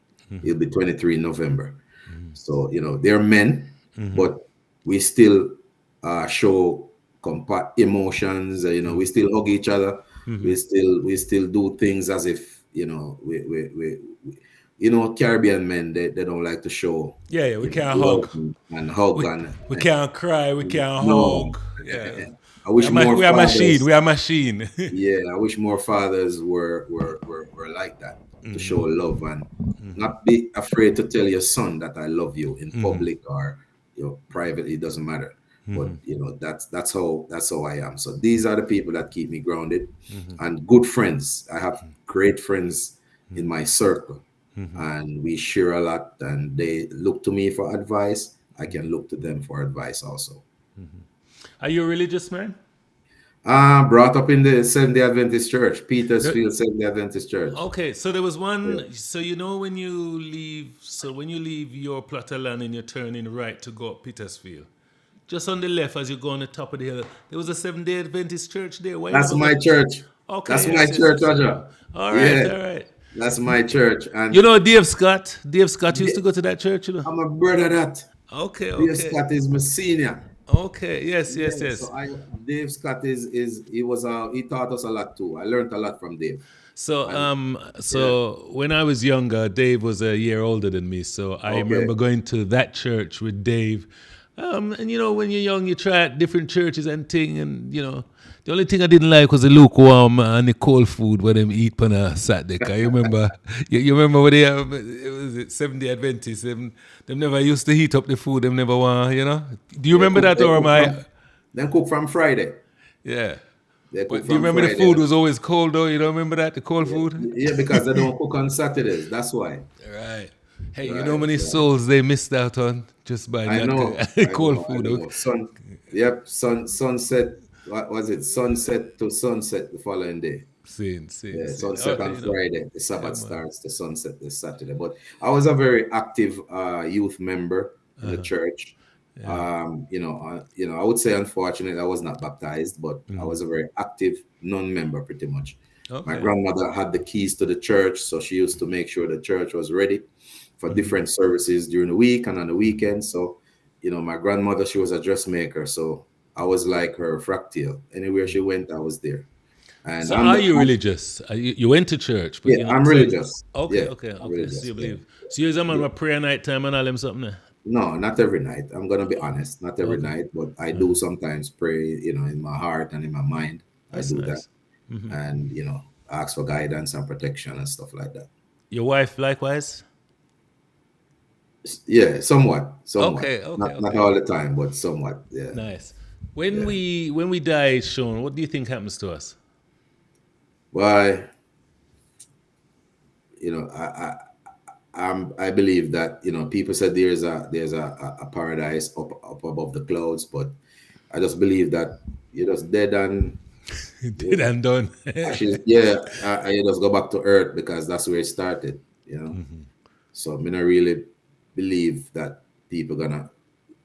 [SPEAKER 2] He'll be 23 in November. So they're men, but we still show emotions. We still hug each other. We still do things as if Caribbean men, they don't like to show
[SPEAKER 1] Yeah, yeah. We can't
[SPEAKER 2] love
[SPEAKER 1] hug.
[SPEAKER 2] and hug
[SPEAKER 1] We we
[SPEAKER 2] and
[SPEAKER 1] can't cry. We can't
[SPEAKER 2] no.
[SPEAKER 1] hug. Yeah.
[SPEAKER 2] I wish more
[SPEAKER 1] We are machine.
[SPEAKER 2] fathers.
[SPEAKER 1] We are machine.
[SPEAKER 2] Yeah, I wish more fathers were like that, to show love and not be afraid to tell your son that I love you in public or privately. It doesn't matter. But that's how I am. So these are the people that keep me grounded and good friends. I have great friends in my circle, and we share a lot. And they look to me for advice. I can look to them for advice also.
[SPEAKER 1] Are you a religious man?
[SPEAKER 2] Brought up in the Seventh Day Adventist Church,
[SPEAKER 1] The-
[SPEAKER 2] Petersfield Seventh Day Adventist Church.
[SPEAKER 1] Okay, so there was
[SPEAKER 2] Yeah.
[SPEAKER 1] one. So when you leave your plot of land and you're turning right to go up Petersfield, just on the left as you go on the top of the hill, there was a Seventh Day Adventist church there. Why you
[SPEAKER 2] That's
[SPEAKER 1] never go?
[SPEAKER 2] my church.
[SPEAKER 1] Okay,
[SPEAKER 2] That's my
[SPEAKER 1] yes, yes,
[SPEAKER 2] church,
[SPEAKER 1] yes.
[SPEAKER 2] Roger.
[SPEAKER 1] All right,
[SPEAKER 2] Yeah,
[SPEAKER 1] all right.
[SPEAKER 2] that's my church. And
[SPEAKER 1] You know Dave Scott? Dave Scott used
[SPEAKER 2] yeah,
[SPEAKER 1] to go to that church,
[SPEAKER 2] I'm a brother that.
[SPEAKER 1] Okay,
[SPEAKER 2] Dave
[SPEAKER 1] okay.
[SPEAKER 2] Scott is my senior.
[SPEAKER 1] Okay, yes, yes,
[SPEAKER 2] Yeah,
[SPEAKER 1] yes.
[SPEAKER 2] so Dave Scott is he taught us a lot too. I learned a lot from Dave.
[SPEAKER 1] So,
[SPEAKER 2] And yeah,
[SPEAKER 1] so when I was younger, Dave was a year older than me. So I
[SPEAKER 2] okay.
[SPEAKER 1] remember going to that church with Dave. And when you're young, you try out different churches and thing. And the only thing I didn't like was the lukewarm and the cold food when them eat on a Saturday. 'Cause you remember, you remember when they it was it 70 Adventists. Them never used to heat up the food. Them never want. Do you
[SPEAKER 2] They
[SPEAKER 1] remember
[SPEAKER 2] cook.
[SPEAKER 1] that,
[SPEAKER 2] They
[SPEAKER 1] or am
[SPEAKER 2] cook
[SPEAKER 1] I?
[SPEAKER 2] from. They cook from Friday.
[SPEAKER 1] Yeah.
[SPEAKER 2] They cook
[SPEAKER 1] But do you
[SPEAKER 2] from
[SPEAKER 1] remember the
[SPEAKER 2] Friday.
[SPEAKER 1] food was always cold though? You don't remember that, the cold
[SPEAKER 2] Yeah,
[SPEAKER 1] food?
[SPEAKER 2] yeah, because they don't cook on Saturdays. That's why.
[SPEAKER 1] Right. Hey, you know how
[SPEAKER 2] Right,
[SPEAKER 1] many
[SPEAKER 2] right.
[SPEAKER 1] souls they missed out on just by
[SPEAKER 2] I
[SPEAKER 1] not
[SPEAKER 2] know, I
[SPEAKER 1] cold
[SPEAKER 2] know, I
[SPEAKER 1] food?
[SPEAKER 2] know. Yep, sunset. What was it? Sunset to sunset the following day. Yeah,
[SPEAKER 1] Seeing. Oh,
[SPEAKER 2] sunset on Friday. The
[SPEAKER 1] yeah,
[SPEAKER 2] Sabbath
[SPEAKER 1] man.
[SPEAKER 2] starts. The sunset this Saturday. But I was a very active youth member in the church.
[SPEAKER 1] Yeah.
[SPEAKER 2] I would say unfortunately I was not baptized, but I was a very active non-member pretty much. My
[SPEAKER 1] Okay.
[SPEAKER 2] grandmother had the keys to the church, so she used to make sure the church was ready for different services during the week and on the weekends. So, my grandmother, she was a dressmaker, so I was like her fractal. Anywhere she went, I was there. And
[SPEAKER 1] So are you religious? You went to church, but
[SPEAKER 2] yeah,
[SPEAKER 1] you know.
[SPEAKER 2] I'm
[SPEAKER 1] So
[SPEAKER 2] religious.
[SPEAKER 1] okay,
[SPEAKER 2] Yeah,
[SPEAKER 1] okay,
[SPEAKER 2] I'm
[SPEAKER 1] okay. So
[SPEAKER 2] religious.
[SPEAKER 1] you
[SPEAKER 2] Yeah.
[SPEAKER 1] believe. So you're a man
[SPEAKER 2] Yeah.
[SPEAKER 1] with prayer night time and all them something there.
[SPEAKER 2] No, not every night. I'm gonna be honest, not every
[SPEAKER 1] Okay,
[SPEAKER 2] night, but I do sometimes pray, in my heart and in my mind. I
[SPEAKER 1] that's
[SPEAKER 2] do that.
[SPEAKER 1] nice.
[SPEAKER 2] And ask for guidance and protection and stuff like that.
[SPEAKER 1] Your wife likewise.
[SPEAKER 2] Yeah, somewhat.
[SPEAKER 1] Okay, okay,
[SPEAKER 2] Not
[SPEAKER 1] okay.
[SPEAKER 2] all the time, but somewhat. Yeah.
[SPEAKER 1] Nice. When
[SPEAKER 2] Yeah.
[SPEAKER 1] we die, Sean, what do you think happens to us?
[SPEAKER 2] Why, you know, I believe that people said there's a paradise up above the clouds, but I just believe that you're just dead and
[SPEAKER 1] Did and done.
[SPEAKER 2] ashes. Yeah, you just go back to earth because that's where it started. So I don't really believe that people gonna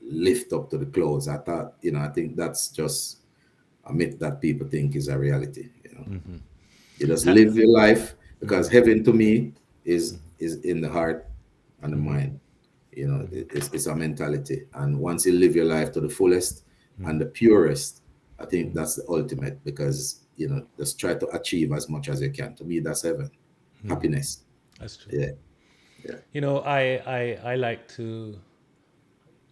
[SPEAKER 2] lift up to the clouds. I think that's just a myth that people think is a reality. You just
[SPEAKER 1] Ha-
[SPEAKER 2] live your life because heaven to me is in the heart and the mind. It's a mentality, and once you live your life to the fullest and the purest, I think that's the ultimate because just try to achieve as much as you can. To me, that's heaven, happiness.
[SPEAKER 1] That's true.
[SPEAKER 2] Yeah, yeah,
[SPEAKER 1] I like to.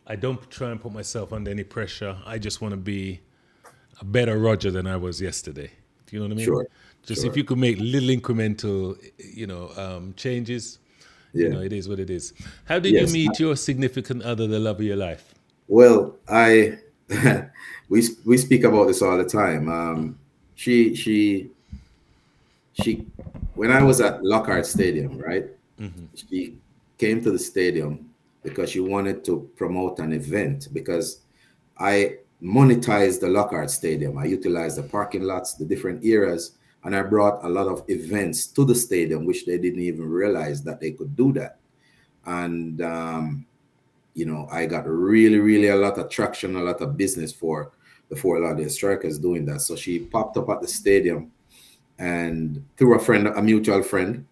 [SPEAKER 1] I don't try and put myself under any pressure. I just want to be a better Roger than I was yesterday. Do you know what I mean?
[SPEAKER 2] sure,
[SPEAKER 1] Just if
[SPEAKER 2] sure.
[SPEAKER 1] you could make little incremental, changes,
[SPEAKER 2] Yeah,
[SPEAKER 1] it is what it is. How did you
[SPEAKER 2] yes.
[SPEAKER 1] meet your significant other, the love of your life?
[SPEAKER 2] Well, I we speak about this all the time. She she she when I was at Lockhart Stadium, right? She came to the stadium because she wanted to promote an event because I monetized the Lockhart Stadium. I utilized the parking lots, the different areas, and I brought a lot of events to the stadium, which they didn't even realize that they could do that. And I got really, really a lot of traction, a lot of business for the Fort Lauderdale Strikers doing that. So she popped up at the stadium and through a mutual friend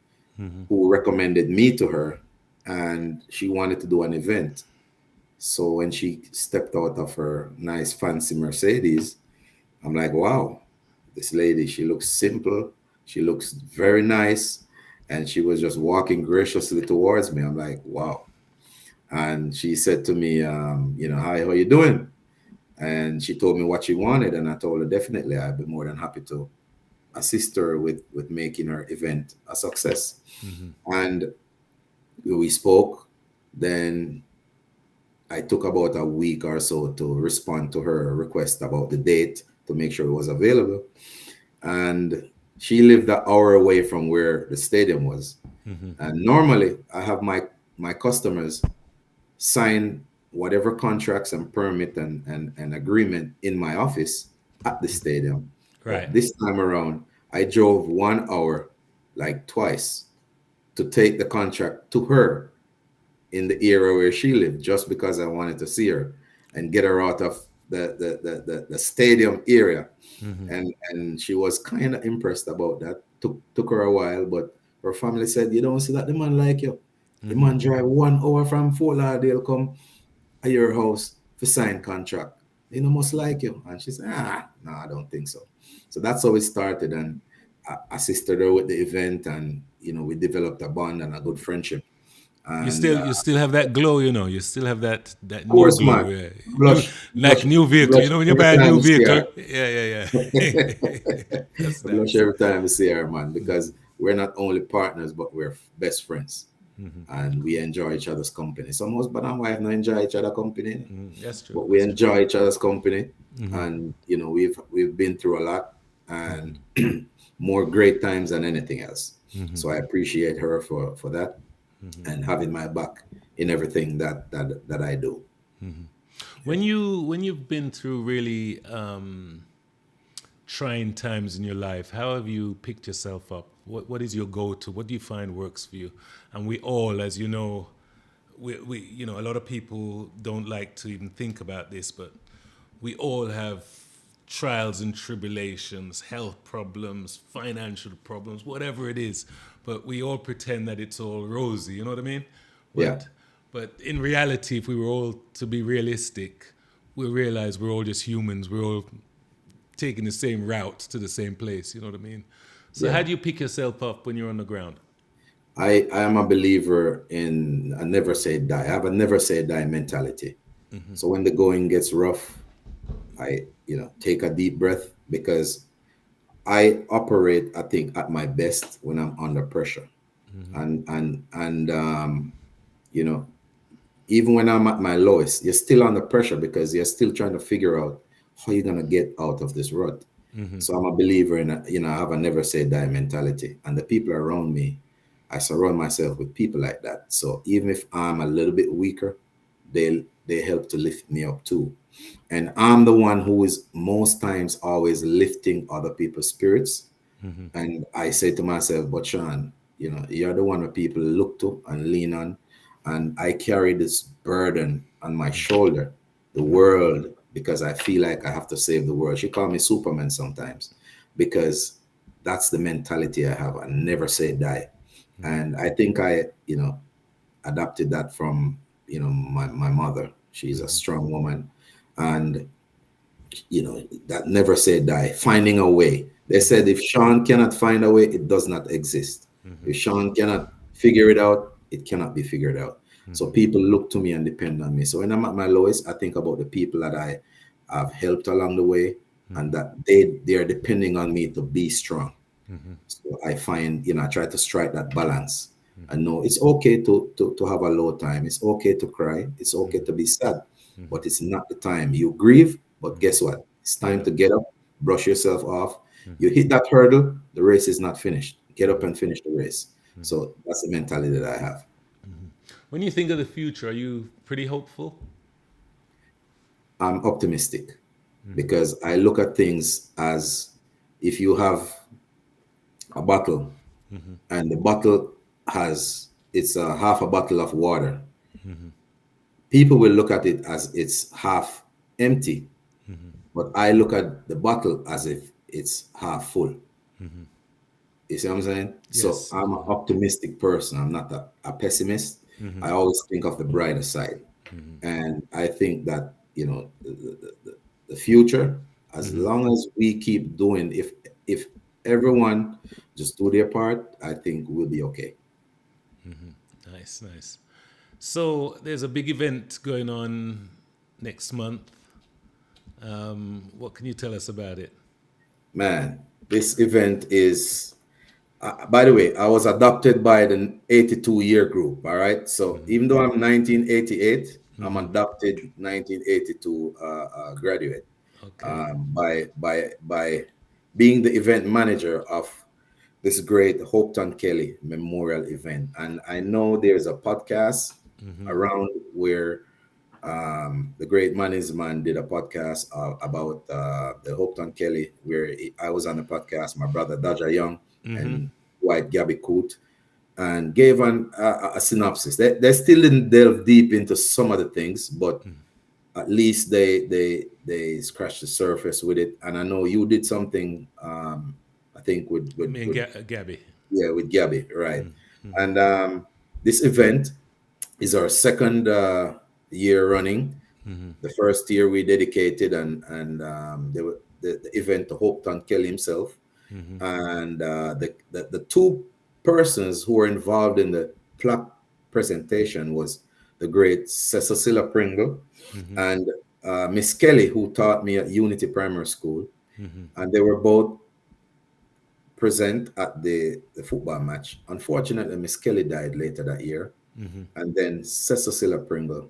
[SPEAKER 2] who recommended me to her, and she wanted to do an event. So when she stepped out of her nice fancy Mercedes, I'm like, wow, this lady, she looks simple, she looks very nice, and she was just walking graciously towards me. I'm like, wow. And she said to me, hi, how you doing? And she told me what she wanted, and I told her definitely I'd be more than happy to assist her with making her event a success. And we spoke. Then I took about a week or so to respond to her request about the date to make sure it was available. And she lived an hour away from where the stadium was. And normally I have my customers sign whatever contracts and permit and agreement in my office at the stadium.
[SPEAKER 1] Right.
[SPEAKER 2] But this time around, I drove 1 hour, like twice, to take the contract to her in the area where she lived, just because I wanted to see her and get her out of the stadium area. And she was kind of impressed about that. Took her a while, but her family said, "You don't see that the man like you. The man drive 1 hour from Fort Lauderdale come at your house for sign contract. Must like you." And she said, no, I don't think so. So that's how it started. And assisted her with the event, and we developed a bond and a good friendship. And
[SPEAKER 1] You still have that glow, you know. You still have that
[SPEAKER 2] of
[SPEAKER 1] new
[SPEAKER 2] course, man,
[SPEAKER 1] glow, yeah. New
[SPEAKER 2] blush,
[SPEAKER 1] like
[SPEAKER 2] blush,
[SPEAKER 1] new vehicle.
[SPEAKER 2] blush
[SPEAKER 1] You know when you
[SPEAKER 2] every
[SPEAKER 1] buy a
[SPEAKER 2] time
[SPEAKER 1] new
[SPEAKER 2] I see
[SPEAKER 1] vehicle,
[SPEAKER 2] her.
[SPEAKER 1] yeah, yeah, yeah. That's
[SPEAKER 2] I blush
[SPEAKER 1] nice.
[SPEAKER 2] every time I see her, man, because we're not only partners, but we're best friends, and we enjoy each other's company. Some husband and wife not enjoy each other company,
[SPEAKER 1] That's true.
[SPEAKER 2] but we
[SPEAKER 1] That's true.
[SPEAKER 2] enjoy each other's company, and we've been through a lot, and more great times than anything else. So I appreciate her for that, and having my back in everything that I do.
[SPEAKER 1] When you've been through really trying times in your life, how have you picked yourself up? What is your go to? What do you find works for you? And we all, as you know, we you know, a lot of people don't like to even think about this, but we all have trials and tribulations, health problems, financial problems, whatever it is. But we all pretend that it's all rosy. You know what I mean?
[SPEAKER 2] Yeah,
[SPEAKER 1] But in reality, if we were all to be realistic, we realize we're all just humans. We're all taking the same route to the same place. You know what I mean? So how
[SPEAKER 2] yeah.
[SPEAKER 1] do you pick yourself up when you're on the ground?
[SPEAKER 2] I am a believer in a never say die. I have a never say die mentality. So when the going gets rough, I take a deep breath, because I operate, I think, at my best when I'm under pressure. And you know, even when I'm at my lowest, you're still under pressure because you're still trying to figure out how you're gonna get out of this rut. So I'm a believer in I have a never say die mentality, and the people around me, I surround myself with people like that. So even if I'm a little bit weaker, they help to lift me up too. And I'm the one who is most times always lifting other people's spirits. And I say to myself, but Sean, you're the one that people look to and lean on. And I carry this burden on my shoulder, the world, because I feel like I have to save the world. She call me Superman sometimes, because that's the mentality I have. I never say die. And I think I, adopted that from, my mother. She's a strong woman. And that never say die, finding a way. They said if Sean cannot find a way, it does not exist. If Sean cannot figure it out, it cannot be figured out. So people look to me and depend on me. So when I'm at my lowest, I think about the people that I have helped along the way, and that they are depending on me to be strong. So I find, I try to strike that balance and know it's okay to have a low time. It's okay to cry. It's okay to be sad, but it's not the time. You grieve, but guess what? It's
[SPEAKER 1] Get
[SPEAKER 2] time
[SPEAKER 1] up.
[SPEAKER 2] to get up, brush yourself off. You hit that hurdle, the race is not finished. Get up and finish the race. So that's the mentality that I have.
[SPEAKER 1] When you think of the future, are you pretty hopeful?
[SPEAKER 2] I'm optimistic because I look at things as, if you have a bottle and the bottle has, it's a half a bottle of water, people will look at it as it's half empty, but I look at the bottle as if it's half full. You see what I'm saying? So
[SPEAKER 1] Yes.
[SPEAKER 2] I'm an optimistic person. I'm not a pessimist. I always think of the brighter side. And I think that, the future, as long as we keep doing, if everyone just do their part, I think we'll be okay.
[SPEAKER 1] Nice, nice. So there's a big event going on next month. What can you tell us about it?
[SPEAKER 2] Man, this event is, by the way, I was adopted by the 82-year group. All right. So even though I'm 1988, I'm adopted 1982 graduate,
[SPEAKER 1] Okay.
[SPEAKER 2] by being the event manager of this great Hopeton Kelly Memorial event. And I know there's a podcast around where the great Mannings man did a podcast about the Hopeton Kelly, where I was on the podcast, my brother Dodger Young and White Gabby Coot, and gave a synopsis. They still didn't delve deep into some of the things, but at least they scratched the surface with it. And I know you did something, I think
[SPEAKER 1] Me and Gabby.
[SPEAKER 2] yeah, with Gabby, right? And this event is our second year running. The first year we dedicated, and the event to Hopeton Kelly himself.
[SPEAKER 1] Mm-hmm.
[SPEAKER 2] And the two persons who were involved in the plaque presentation was the great Cecilia Pringle
[SPEAKER 1] Mm-hmm.
[SPEAKER 2] and Miss Kelly, who taught me at Unity Primary School,
[SPEAKER 1] Mm-hmm.
[SPEAKER 2] and they were both present at the football match. Unfortunately, Miss Kelly died later that year,
[SPEAKER 1] Mm-hmm.
[SPEAKER 2] and then Cecilia Pringle,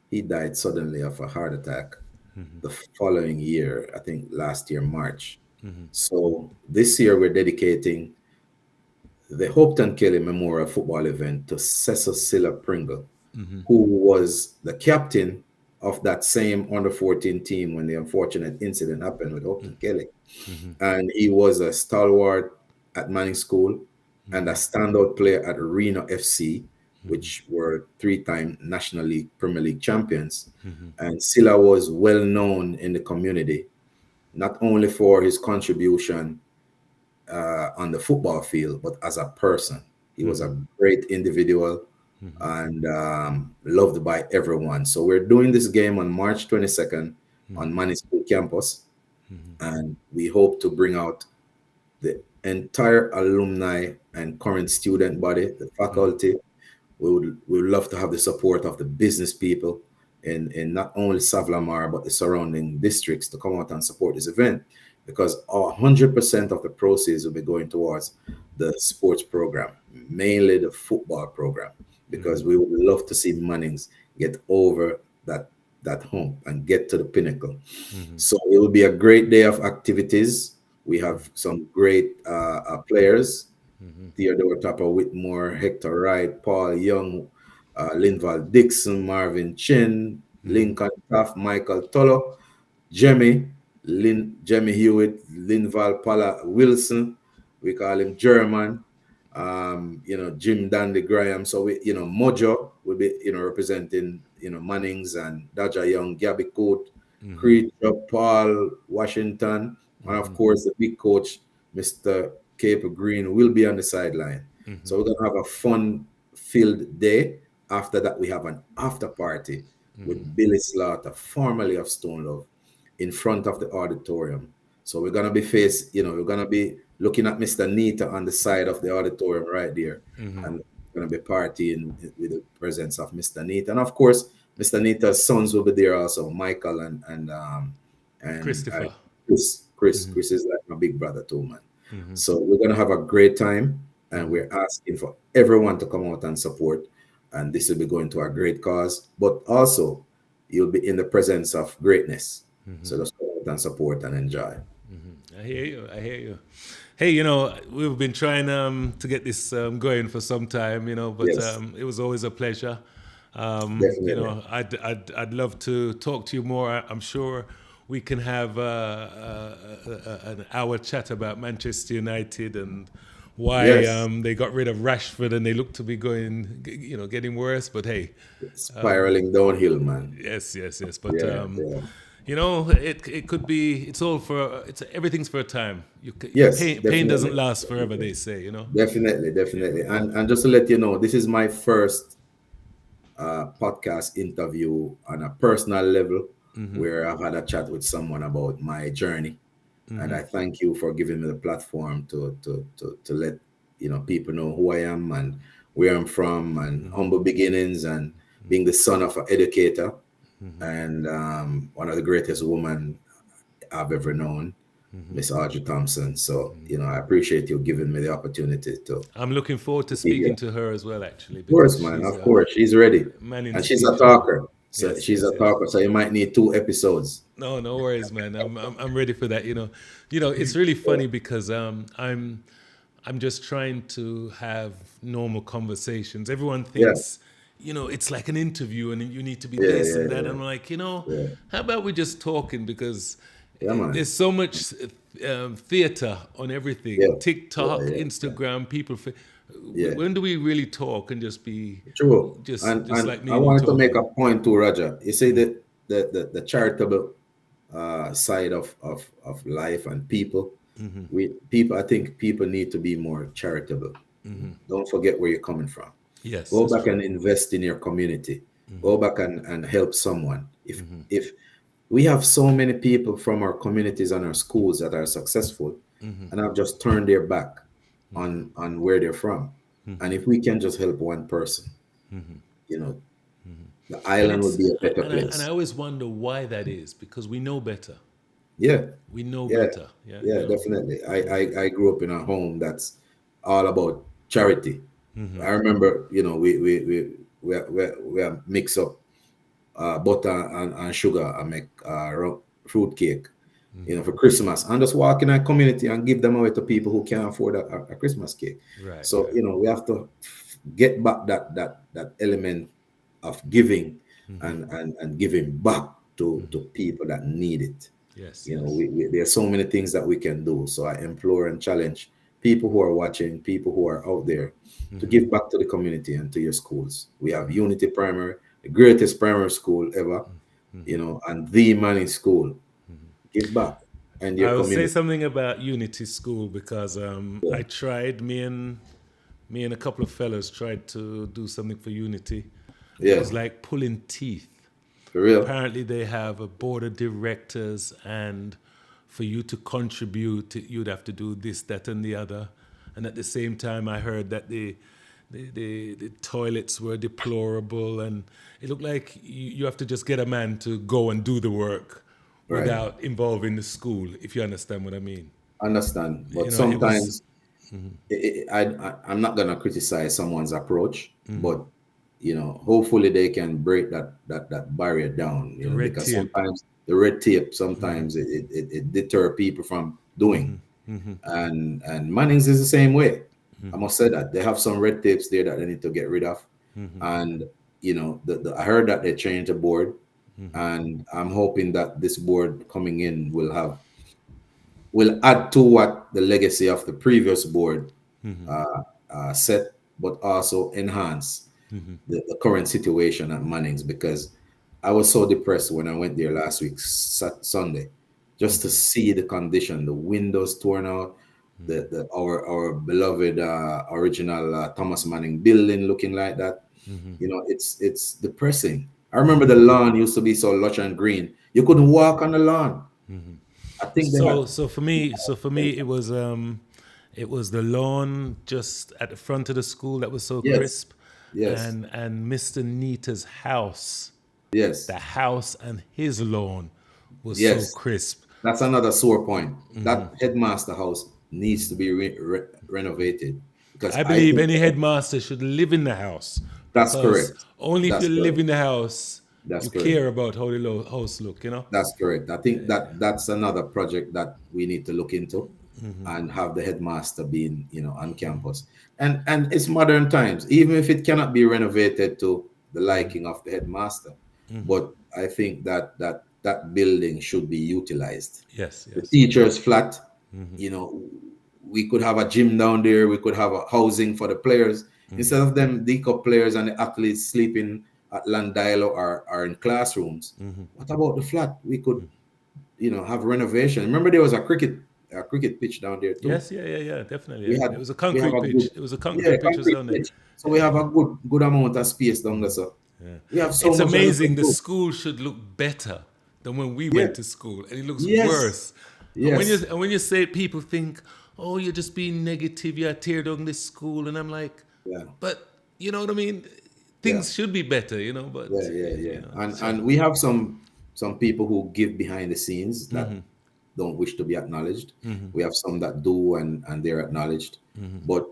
[SPEAKER 2] he died suddenly of a heart attack the following year, I think last year, March.
[SPEAKER 1] Mm-hmm.
[SPEAKER 2] So this year we're dedicating the Hopetoun Kelly Memorial Football event to Cecilia Pringle,
[SPEAKER 1] Mm-hmm.
[SPEAKER 2] who was the captain of that same under 14 team when the unfortunate incident happened with Hopetoun Kelly.
[SPEAKER 1] Mm-hmm.
[SPEAKER 2] And he was a stalwart at Manning School and a
[SPEAKER 1] Mm-hmm.
[SPEAKER 2] standout player at Reno FC,
[SPEAKER 1] Mm-hmm.
[SPEAKER 2] which were three-time National League Premier League champions.
[SPEAKER 1] Mm-hmm.
[SPEAKER 2] And Silla was well known in the community, not only for his contribution on the football field, but as a person. He was
[SPEAKER 1] Mm-hmm.
[SPEAKER 2] a great individual
[SPEAKER 1] Mm-hmm.
[SPEAKER 2] and loved by everyone. So we're doing this game on March 22nd on Manning School campus, and we hope to bring out the entire alumni and current student body, the faculty. We would love to have the support of the business people in not only Savlamar but the surrounding districts to come out and support this event, because 100% of the proceeds will be going towards the sports program, mainly the football program, because we would love to see Mannings get over that hump and get to the pinnacle.
[SPEAKER 1] Mm-hmm.
[SPEAKER 2] So it will be a great day of activities. We have some great players:
[SPEAKER 1] Mm-hmm.
[SPEAKER 2] Theodore Tapper Whitmore, Hector Wright, Paul Young, Linval Dixon, Marvin Chin,
[SPEAKER 1] Mm-hmm.
[SPEAKER 2] Lincoln Taft, Michael Tolo, Jemmy Hewitt, Linval Pala Wilson. We call him German. Jim Dandy Graham. So Mojo will be, representing, Mannings, and Daja Young, Gabby Coat,
[SPEAKER 1] Mm-hmm.
[SPEAKER 2] Creed, Paul Washington, and of course the big coach, Mr. Cape Green, will be on the sideline.
[SPEAKER 1] Mm-hmm.
[SPEAKER 2] So we're gonna have a fun-filled day. After that, we have an after party with Billy Slaughter, formerly of Stone Love, in front of the auditorium. So we're gonna be looking at Mr. Nita on the side of the auditorium right there,
[SPEAKER 1] Mm-hmm.
[SPEAKER 2] and we're gonna be partying with the presence of Mr. Nita, and of course, Mr. Nita's sons will be there also, Michael and
[SPEAKER 1] Christopher. Mm-hmm.
[SPEAKER 2] Chris is like my big brother too, man.
[SPEAKER 1] Mm-hmm.
[SPEAKER 2] So we're gonna have a great time, and
[SPEAKER 1] Mm-hmm.
[SPEAKER 2] we're asking for everyone to come out and support. And this will be going to a great cause, but also you'll be in the presence of greatness. So just come out and support and enjoy.
[SPEAKER 1] I hear you. I hear you. Hey, we've been trying to get this going for some time, but
[SPEAKER 2] Yes,
[SPEAKER 1] it was always a pleasure.
[SPEAKER 2] definitely.
[SPEAKER 1] I'd love to talk to you more. I'm sure we can have an hour chat about Manchester United and why
[SPEAKER 2] Yes,
[SPEAKER 1] they got rid of Rashford and they look to be getting worse. But hey,
[SPEAKER 2] spiraling downhill, man.
[SPEAKER 1] yes, yes, yes. But
[SPEAKER 2] Yeah, yeah.
[SPEAKER 1] it could be. It's all for. It's everything's for a time.
[SPEAKER 2] Yes,
[SPEAKER 1] Pain doesn't
[SPEAKER 2] definitely.
[SPEAKER 1] last forever.
[SPEAKER 2] Definitely.
[SPEAKER 1] They say.
[SPEAKER 2] Definitely,
[SPEAKER 1] Yeah.
[SPEAKER 2] definitely. And just to let you know, this is my first podcast interview on a personal level, where I've had a chat with someone about my journey. And I thank you for giving me the platform to let people know who I am and where I'm from, and humble beginnings, and being the son of an educator and one of the greatest women I've ever known, Miss Audrey Thompson. So I appreciate you giving me the opportunity to
[SPEAKER 1] I'm looking forward to
[SPEAKER 2] be here.
[SPEAKER 1] speaking to her as well, actually,
[SPEAKER 2] Of course,
[SPEAKER 1] because
[SPEAKER 2] man.
[SPEAKER 1] she's
[SPEAKER 2] Of course, she's ready,
[SPEAKER 1] Manning's
[SPEAKER 2] and she's a
[SPEAKER 1] teacher.
[SPEAKER 2] talker. So
[SPEAKER 1] Yes,
[SPEAKER 2] she's
[SPEAKER 1] yes,
[SPEAKER 2] a
[SPEAKER 1] yes.
[SPEAKER 2] talker. So you might need 2 episodes.
[SPEAKER 1] No, no worries, man. I'm ready for that. It's really funny because I'm just trying to have normal conversations. Everyone
[SPEAKER 2] Yeah,
[SPEAKER 1] thinks, it's like an interview and you need to be
[SPEAKER 2] yeah,
[SPEAKER 1] this
[SPEAKER 2] yeah,
[SPEAKER 1] and that.
[SPEAKER 2] yeah,
[SPEAKER 1] I'm like,
[SPEAKER 2] yeah.
[SPEAKER 1] how about we just talking? Because
[SPEAKER 2] Yeah, man.
[SPEAKER 1] there's so much theater on
[SPEAKER 2] Yeah,
[SPEAKER 1] everything.
[SPEAKER 2] yeah,
[SPEAKER 1] TikTok,
[SPEAKER 2] yeah, yeah.
[SPEAKER 1] Instagram, people.
[SPEAKER 2] Yeah.
[SPEAKER 1] When do we really talk and just be
[SPEAKER 2] True.
[SPEAKER 1] just
[SPEAKER 2] And
[SPEAKER 1] just like
[SPEAKER 2] I
[SPEAKER 1] me and you
[SPEAKER 2] wanted to make
[SPEAKER 1] talking?
[SPEAKER 2] a point too, Roger. You say that the charitable side of life and people. I think people need to be more charitable. Don't forget where you're coming from.
[SPEAKER 1] Yes,
[SPEAKER 2] Go
[SPEAKER 1] that's
[SPEAKER 2] back
[SPEAKER 1] true.
[SPEAKER 2] and invest in your community. Go back and help someone. If we have so many people from our communities and our schools that are successful, and have just turned their back on where they're from. And if we can just help one person, you know, the
[SPEAKER 1] And
[SPEAKER 2] island would
[SPEAKER 1] it's
[SPEAKER 2] be a better
[SPEAKER 1] and I
[SPEAKER 2] place.
[SPEAKER 1] always wonder why that is, because we know better.
[SPEAKER 2] Yeah,
[SPEAKER 1] We know
[SPEAKER 2] yeah,
[SPEAKER 1] better. Yeah, you
[SPEAKER 2] yeah,
[SPEAKER 1] know.
[SPEAKER 2] definitely. I grew up in a home that's all about charity. I remember, we mix up butter and sugar and make fruit cake, for Christmas, and just walk in a community and give them away to people who can't afford a Christmas cake.
[SPEAKER 1] Right,
[SPEAKER 2] So,
[SPEAKER 1] right.
[SPEAKER 2] we have to get back that element of giving and giving back to people that need it.
[SPEAKER 1] Yes, yes.
[SPEAKER 2] There's so many things that we can do. So I implore and challenge people who are watching, people who are out there, to give back to the community and to your schools. We have Unity Primary, the greatest primary school ever, and the Manning School. Give back and
[SPEAKER 1] I
[SPEAKER 2] your
[SPEAKER 1] will say
[SPEAKER 2] community.
[SPEAKER 1] something about Unity School because
[SPEAKER 2] Yeah.
[SPEAKER 1] I tried me and a couple of fellas tried to do something for Unity, and it
[SPEAKER 2] Yeah.
[SPEAKER 1] was like pulling teeth.
[SPEAKER 2] For real.
[SPEAKER 1] Apparently, they have a board of directors, and for you to contribute, you'd have to do this, that, and the other. And at the same time, I heard that the toilets were deplorable, and it looked like you have to just get a man to go and do the work
[SPEAKER 2] Right.
[SPEAKER 1] without involving the school, if you understand what I mean.
[SPEAKER 2] Understand.
[SPEAKER 1] You
[SPEAKER 2] But
[SPEAKER 1] know, it was
[SPEAKER 2] sometimes I'm not gonna criticize someone's approach, but hopefully they can break that barrier down.
[SPEAKER 1] the red
[SPEAKER 2] Because
[SPEAKER 1] tape.
[SPEAKER 2] sometimes the red tape sometimes it deter people from doing. And Mannings is the same way. I must say that they have some red tapes there that they need to get rid of. And I heard that they changed the board, and I'm hoping that this board coming in will add to what the legacy of the previous board set, but also enhance the current situation at Mannings, because I was so depressed when I went there last week, Sunday, just to see the condition, the windows torn out, our beloved original Thomas Manning building looking like that. It's depressing. I remember the lawn used to be so lush and green. You couldn't walk on the lawn. I think they had.
[SPEAKER 1] So for me, it was the lawn just at the front of the school that was so
[SPEAKER 2] Yes,
[SPEAKER 1] crisp,
[SPEAKER 2] yes,
[SPEAKER 1] and Mr. Nita's house,
[SPEAKER 2] yes,
[SPEAKER 1] the house and his lawn was so
[SPEAKER 2] yes.
[SPEAKER 1] crisp.
[SPEAKER 2] That's another sore point. That headmaster house needs to be renovated, because
[SPEAKER 1] I
[SPEAKER 2] I
[SPEAKER 1] believe
[SPEAKER 2] think
[SPEAKER 1] any headmaster should live in the house,
[SPEAKER 2] that's
[SPEAKER 1] because
[SPEAKER 2] correct.
[SPEAKER 1] only if you
[SPEAKER 2] That's
[SPEAKER 1] live
[SPEAKER 2] correct.
[SPEAKER 1] in the house
[SPEAKER 2] That's
[SPEAKER 1] you
[SPEAKER 2] correct.
[SPEAKER 1] care about how the house look. You know.
[SPEAKER 2] That's correct. I think that's another project that we need to look into, and have the headmaster being, on campus. And it's modern times, even if it cannot be renovated to the liking of the headmaster. But I think that building should be utilized.
[SPEAKER 1] Yes.
[SPEAKER 2] The
[SPEAKER 1] Yes.
[SPEAKER 2] teachers flat, you know, we could have a gym down there, we could have a housing for the players, instead of them deco players and the athletes sleeping at Landilo or in classrooms. What about the flat? We could, have renovation. Remember, there was a cricket pitch down there too.
[SPEAKER 1] Yes. Yeah. Yeah. Yeah. Definitely.
[SPEAKER 2] We
[SPEAKER 1] Yeah. It
[SPEAKER 2] had
[SPEAKER 1] was a
[SPEAKER 2] we have
[SPEAKER 1] concrete
[SPEAKER 2] a good,
[SPEAKER 1] pitch. It was a
[SPEAKER 2] yeah,
[SPEAKER 1] concrete pitch was
[SPEAKER 2] concrete
[SPEAKER 1] down there.
[SPEAKER 2] pitch. So we have a good amount of space down there. So we have so
[SPEAKER 1] It's
[SPEAKER 2] much that we
[SPEAKER 1] amazing.
[SPEAKER 2] could
[SPEAKER 1] The
[SPEAKER 2] do.
[SPEAKER 1] school should look better than when we
[SPEAKER 2] Yeah.
[SPEAKER 1] went to school, and it looks
[SPEAKER 2] Yes.
[SPEAKER 1] worse.
[SPEAKER 2] Yes.
[SPEAKER 1] And when you say it, people think, "Oh, you're just being negative. You tear down this school," and I'm like,
[SPEAKER 2] Yeah.
[SPEAKER 1] "But you know what I mean?
[SPEAKER 2] Yeah.
[SPEAKER 1] Things should be better, you know."
[SPEAKER 2] Yeah,
[SPEAKER 1] But
[SPEAKER 2] yeah, yeah. And
[SPEAKER 1] so
[SPEAKER 2] we have some people who give behind the scenes that don't wish to be acknowledged. We have some that do, and they're acknowledged. But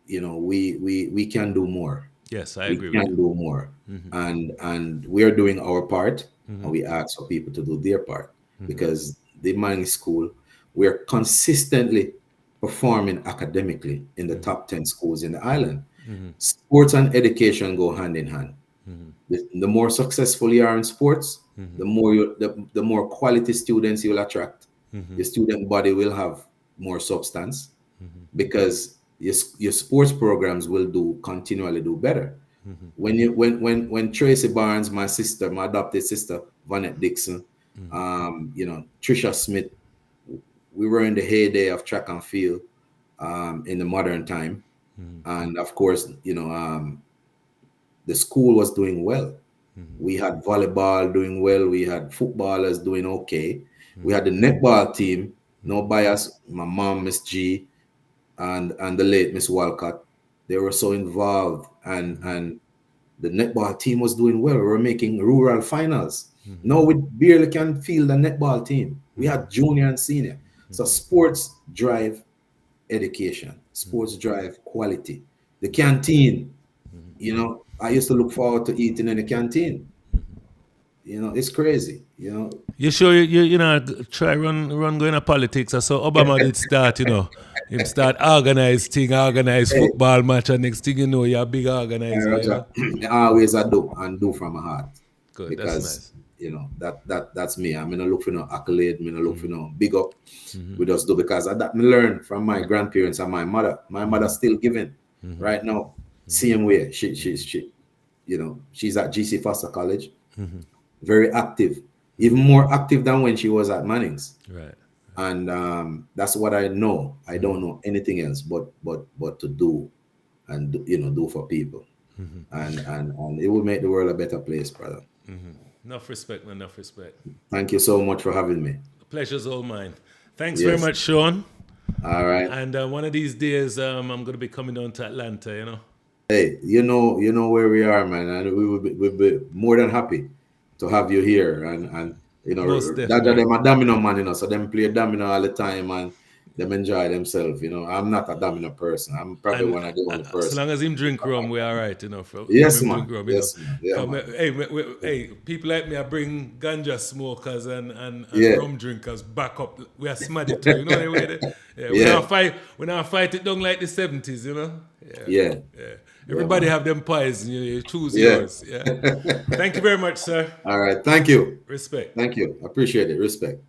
[SPEAKER 2] we can do more.
[SPEAKER 1] yes, I
[SPEAKER 2] We
[SPEAKER 1] agree with you.
[SPEAKER 2] can do more. And we are doing our part, and we ask for people to do their part, because the mining school, we're consistently performing academically in the top 10 schools in the island. Sports and education go hand in hand. The more successful you are in sports, the more quality students you'll attract. Your student body will have more substance, because your sports programs will do continually do better. When Tracy Barnes, my sister, my adopted sister, Vanette Dixon, Trisha Smith, we were in the heyday of track and field, in the modern time. And of course, the school was doing well. We had volleyball doing well. We had footballers doing okay. We had the netball team no bias. My mom, Miss G, and the late Miss Walcott, they were so involved, and the netball team was doing well. We were making rural finals. Now we barely can field a netball team. We had junior and senior. So sports drive education. Sports drive quality. The canteen, I used to look forward to eating in the canteen. It's crazy.
[SPEAKER 1] You sure try run going to politics? I saw Obama did start, him start organize
[SPEAKER 2] Hey,
[SPEAKER 1] football match, and next thing you know, you're a big organizer,
[SPEAKER 2] Roger, always I do and do from my heart
[SPEAKER 1] Good, that's
[SPEAKER 2] because
[SPEAKER 1] nice.
[SPEAKER 2] that's me. I'm gonna look for no accolade. I'm gonna look for no big up. We just do because I that me learn from my grandparents and my mother. My mother still giving right now. Same way. She she's at GC Foster College. Very active, even more active than when she was at Mannings.
[SPEAKER 1] Right.
[SPEAKER 2] And that's what I know. I don't know anything else but to do and do for people. And it will make the world a better place, brother.
[SPEAKER 1] Enough respect, man, enough respect.
[SPEAKER 2] Thank you so much for having me.
[SPEAKER 1] The pleasure's all mine. Thanks very
[SPEAKER 2] Yes.
[SPEAKER 1] much, Sean.
[SPEAKER 2] All right.
[SPEAKER 1] And one of these days, I'm going to be coming down to Atlanta.
[SPEAKER 2] Hey, you know where we are, man, and we'll be more than happy to have you here. And
[SPEAKER 1] Most
[SPEAKER 2] that
[SPEAKER 1] definitely.
[SPEAKER 2] them a domino man, so them play domino all the time and them enjoy themselves. I'm not a domino person. I'm probably
[SPEAKER 1] And
[SPEAKER 2] one of the only
[SPEAKER 1] so long
[SPEAKER 2] person.
[SPEAKER 1] as him drink rum, we're all right, From
[SPEAKER 2] Yes,
[SPEAKER 1] him drink
[SPEAKER 2] man.
[SPEAKER 1] rum.
[SPEAKER 2] Yes, man. Yeah,
[SPEAKER 1] Come,
[SPEAKER 2] man.
[SPEAKER 1] hey, people like me, I bring ganja smokers and
[SPEAKER 2] Yeah.
[SPEAKER 1] rum drinkers back up. We are smarty too, the way yeah,
[SPEAKER 2] Yeah.
[SPEAKER 1] we not fight it down like the 70s. Yeah,
[SPEAKER 2] Yeah.
[SPEAKER 1] yeah.
[SPEAKER 2] Yeah,
[SPEAKER 1] Everybody
[SPEAKER 2] man.
[SPEAKER 1] have them pies, you choose
[SPEAKER 2] Yeah.
[SPEAKER 1] yours. Yeah. Thank you very much, sir.
[SPEAKER 2] All right. Thank you.
[SPEAKER 1] Respect.
[SPEAKER 2] Thank you. Appreciate it. Respect.